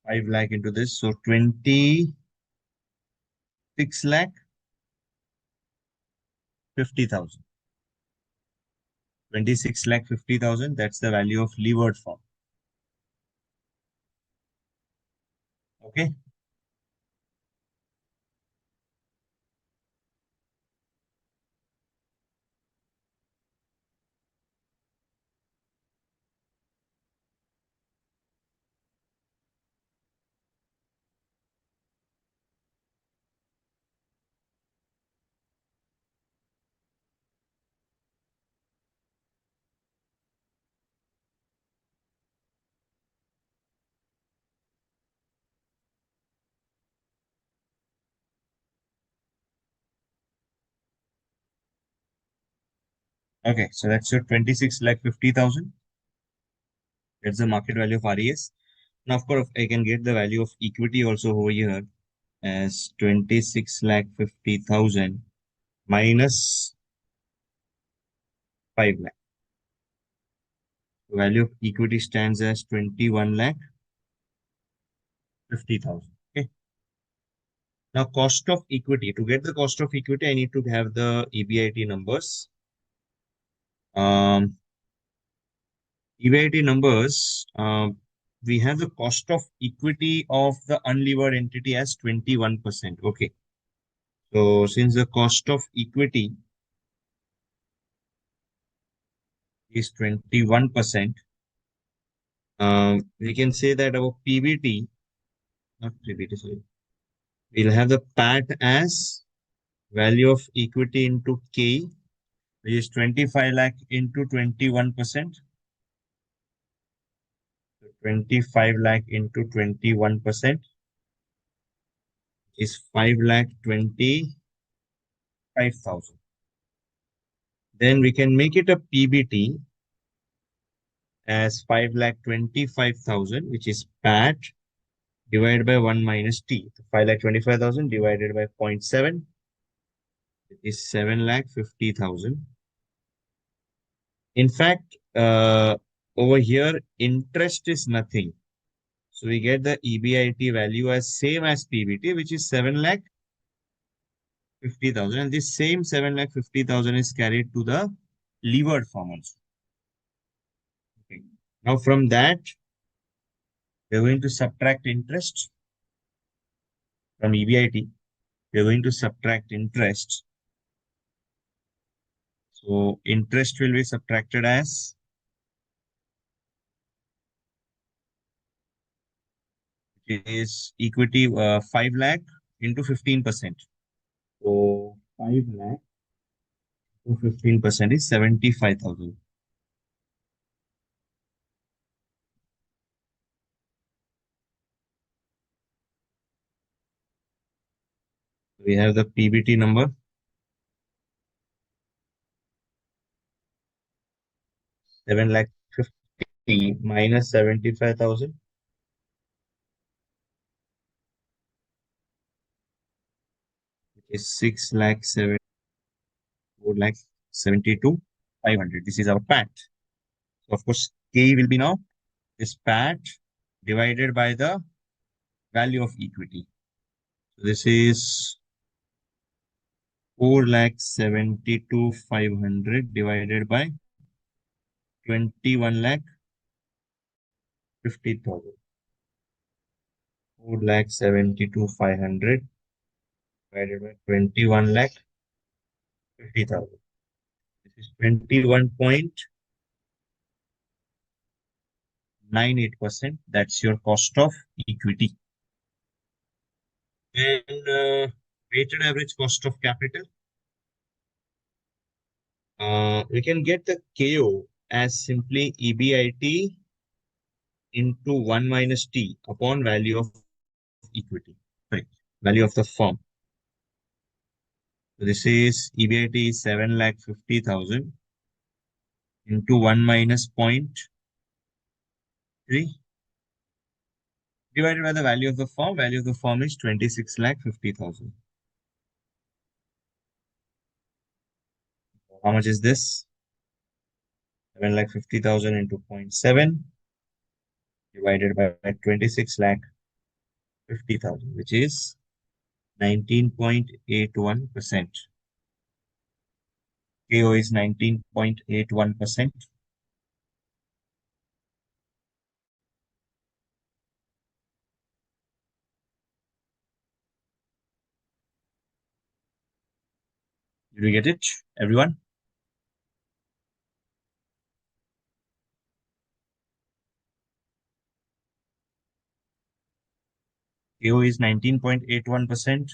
S1: 5 lakh into this. So 26 lakh 50,000. 26 lakh 50,000. That's the value of levered firm. Okay. Okay. So that's your 26 lakh 50,000. That's the market value of RES. Now, of course, I can get the value of equity also over here as 26 lakh 50,000 minus 5 lakh. The value of equity stands as 21 lakh 50,000. Okay. Now, cost of equity. To get the cost of equity, I need to have the EBIT numbers. EBIT numbers, we have the cost of equity of the unlevered entity as 21%. Okay. So since the cost of equity is 21%, we can say that our PBT, not PBT, sorry, we'll have the PAT as value of equity into K, which is 25 lakh into 21%. 25 lakh into 21% is 5 lakh 25,000. Then we can make it a PBT as 5 lakh 25,000, which is PAT divided by 1 minus t. 5,25,000 divided by zero point 0.7 is 7,50,000. In fact, over here, interest is nothing. So we get the EBIT value as same as PBT, which is 7,50,000. And this same 7,50,000 is carried to the levered form also. Okay. Now from that, we're going to subtract interest from EBIT. We're going to subtract interest. So interest will be subtracted as is equity 5 lakh into 15%. So 5 lakh to 15% is 75,000. We have the PBT number 7 lakh 50 minus 75,000 is 6 lakh 4 lakh 72 500. This is our PAT. So of course, K will be now this PAT divided by the value of equity. So this is 4 lakh 72 500 divided by 21 lakh 50,000. 4 lakh 72 500 divided by 21 lakh 50,000. This is 21.98%. That's your cost of equity. And weighted average cost of capital. We can get the KO as simply EBIT into 1 minus T upon value of equity, right? Value of the firm. So this is EBIT is 7,50,000 into 1 minus 0.3 divided by the value of the firm. Value of the firm is 26,50,000. How much is this? 7,50,000 into 0.7 divided by 26,50,000, which is 19.81%. KO is 19.81%. Did we get it, everyone? KO is 19.81%.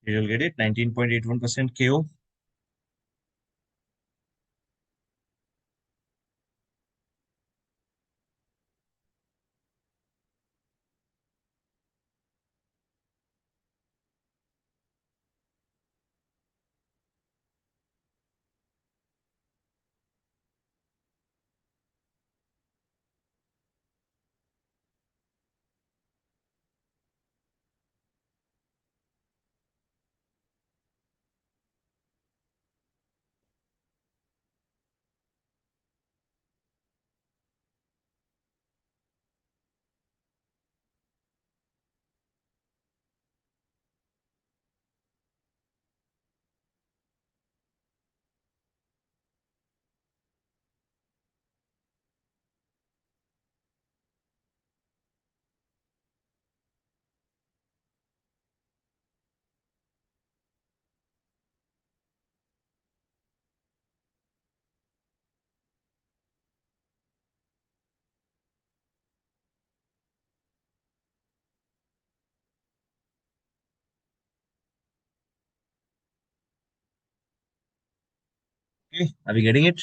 S1: You will get it, 19.81% KO. Okay, are we getting it,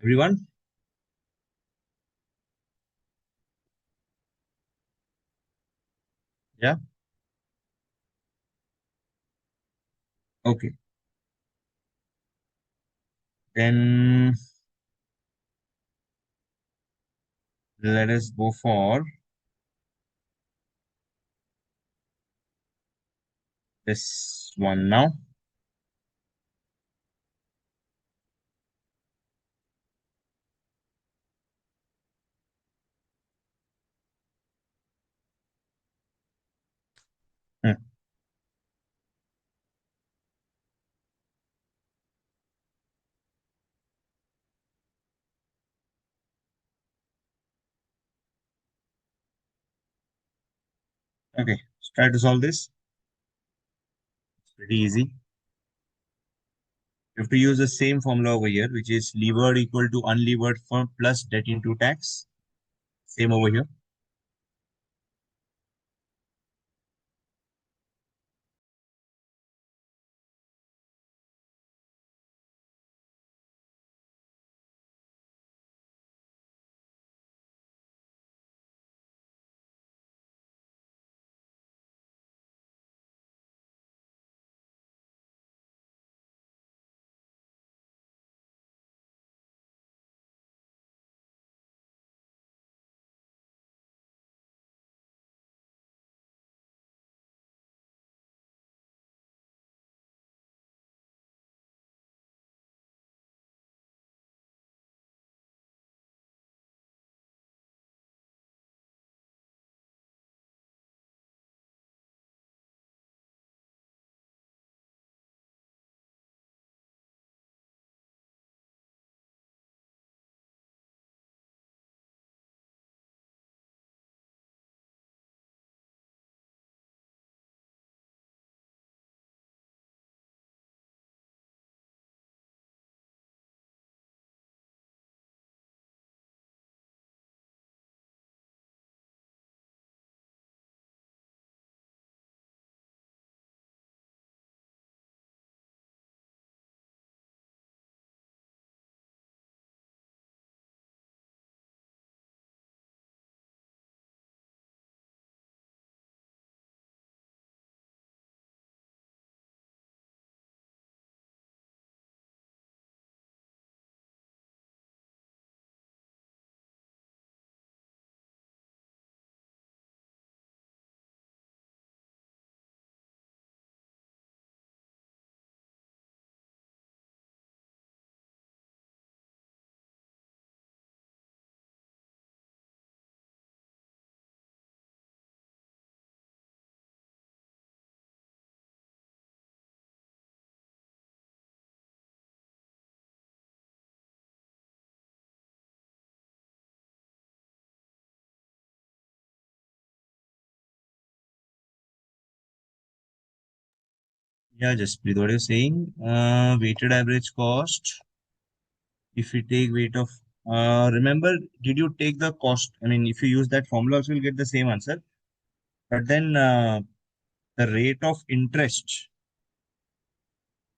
S1: everyone? Yeah. Okay. Then let us go for this one now. Hmm. Okay. Let's try to solve this. It's pretty easy. You have to use the same formula over here, which is levered equal to unlevered firm plus debt into tax. Same over here. Yeah, just what you're saying. Weighted average cost. If we take weight of, remember, did you take the cost? I mean, if you use that formula, also you'll get the same answer. But then the rate of interest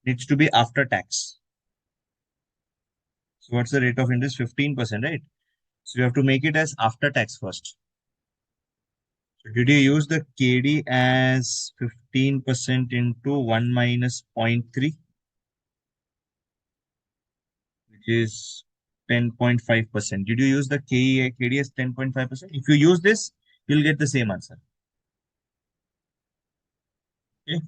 S1: needs to be after tax. So what's the rate of interest? 15%, right? So you have to make it as after tax first. So did you use the KD as 15% into 1 minus 0.3, which is 10.5%? Did you use the KD as 10.5%? If you use this, you'll get the same answer. Okay.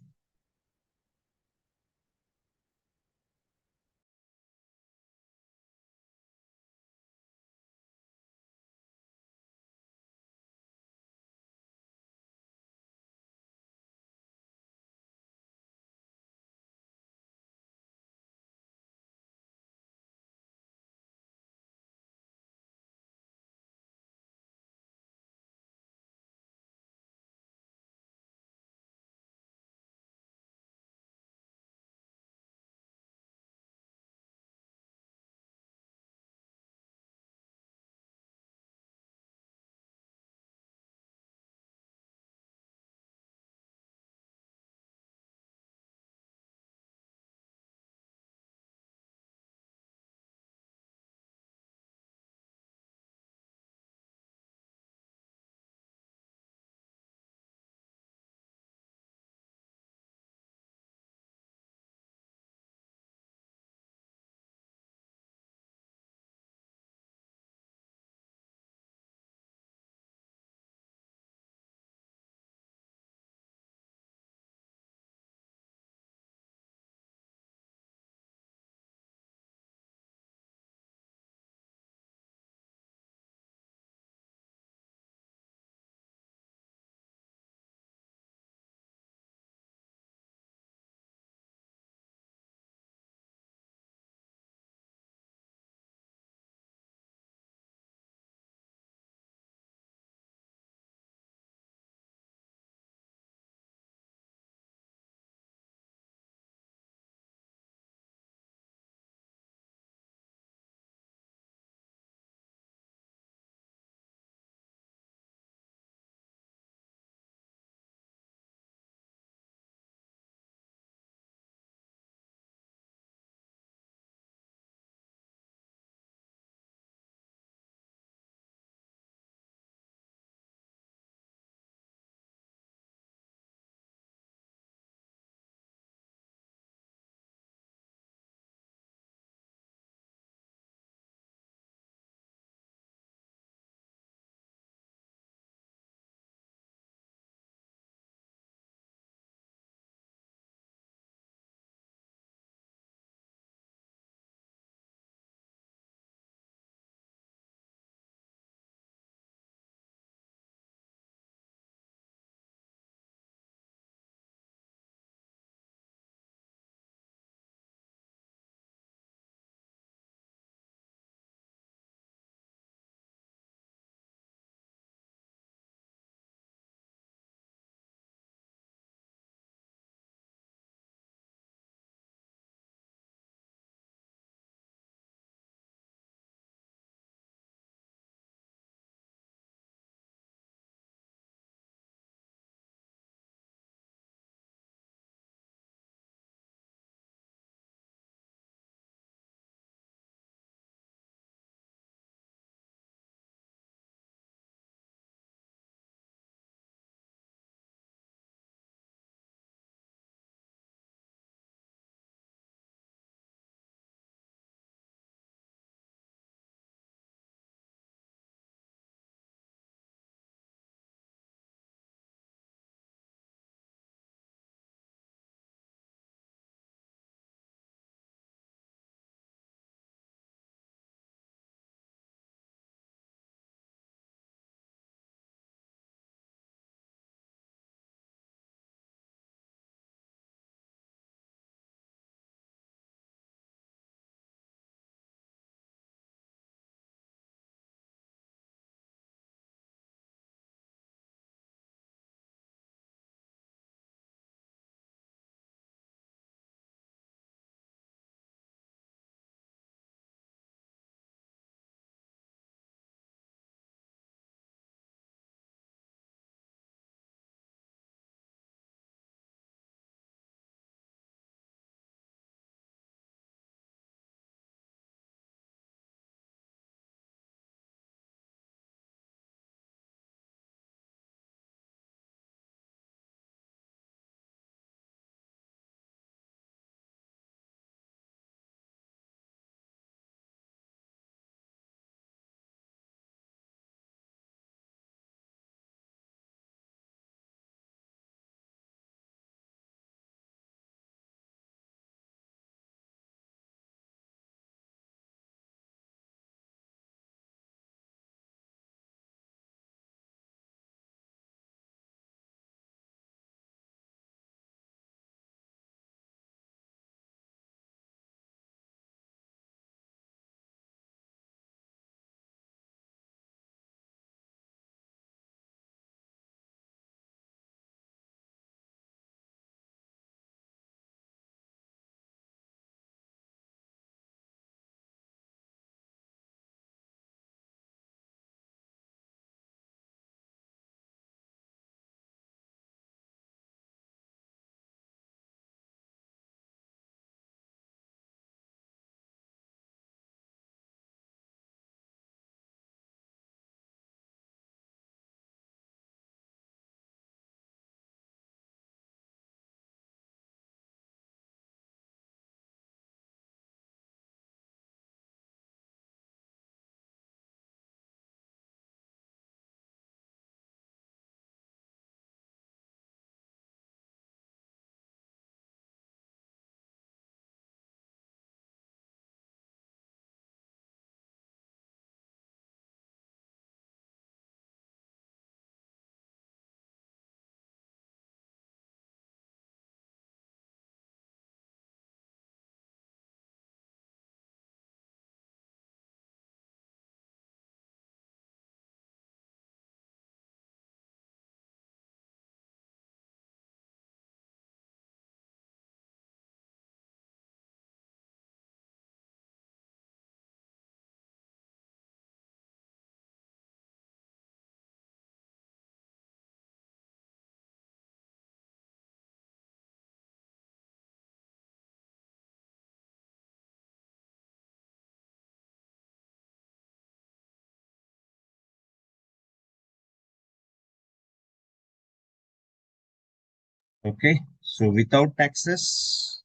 S1: Okay, so without taxes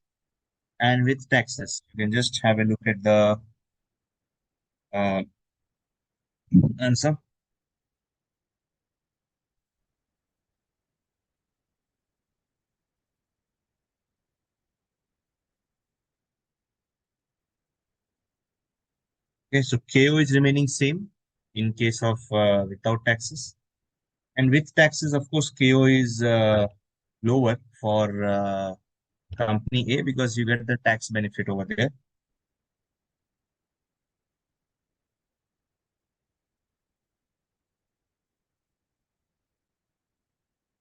S1: and with taxes, you can just have a look at the uh, answer. Okay, so KO is remaining same in case of without taxes. And with taxes, of course, KO is lower for company A because you get the tax benefit over there.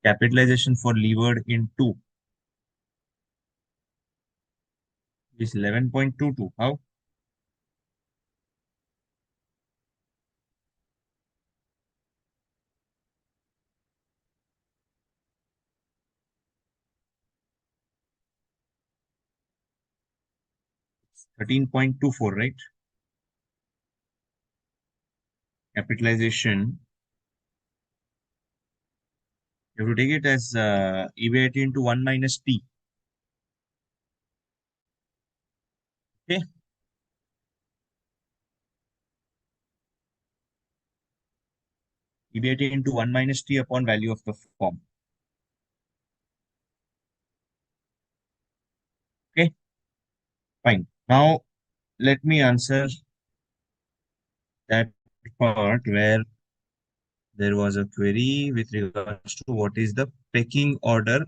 S1: Capitalization for levered in 2 is 11.22. How? 13.24, right? Capitalization, you have to take it as EBIT into 1 minus T. Okay, EBIT into 1 minus T upon value of the form. Okay, fine. Now, let me answer that part where there was a query with regards to what is the pecking order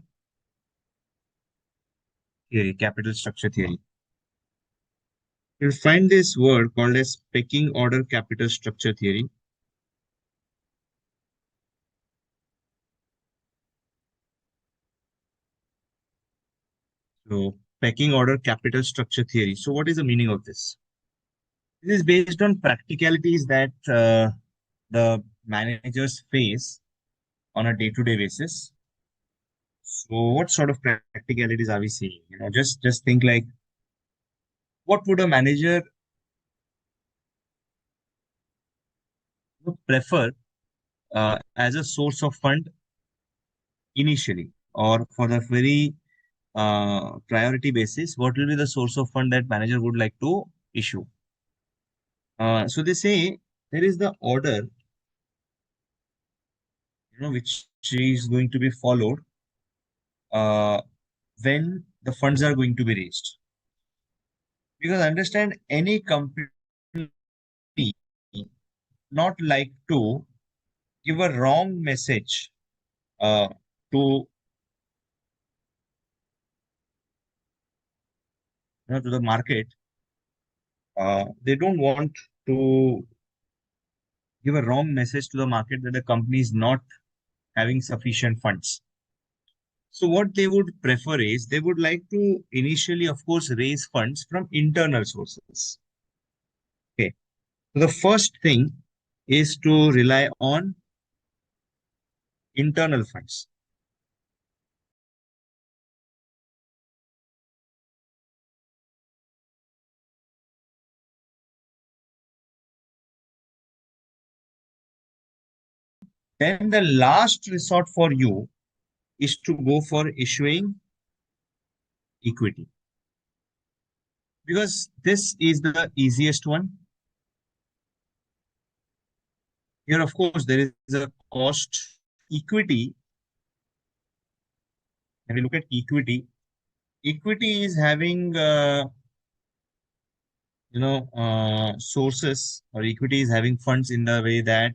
S1: theory, capital structure theory. You'll find this word called as pecking order capital structure theory. So, pecking order capital structure theory. So, what is the meaning of this? This is based on practicalities that the managers face on a day-to-day basis. So, what sort of practicalities are we seeing? Just think like, what would a manager would prefer as a source of fund initially, or for the very priority basis, what will be the source of fund that manager would like to issue? So they say there is the order, which is going to be followed uh, when the funds are going to be raised. Because understand, any company not like to give a wrong message to to the market. They don't want to give a wrong message to the market that the company is not having sufficient funds. So what they would prefer is they would like to initially, of course, raise funds from internal sources. Okay. So the first thing is to rely on internal funds. Then the last resort for you is to go for issuing equity, because this is the easiest one. Here, of course, there is a cost. Equity, when we look at equity, equity is having sources, or equity is having funds in the way that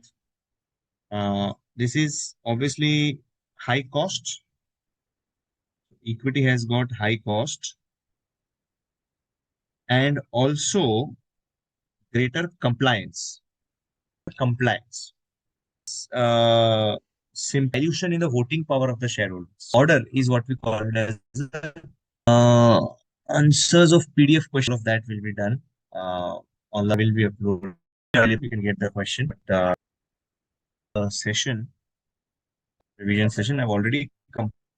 S1: this is obviously high cost. Equity has got high cost and also greater compliance. Compliance. Dilution in the voting power of the shareholders. Order is what we call it as uh, answers of PDF question of that will be done. All that will be uploaded. You can get the question, but session revision session I've already completed.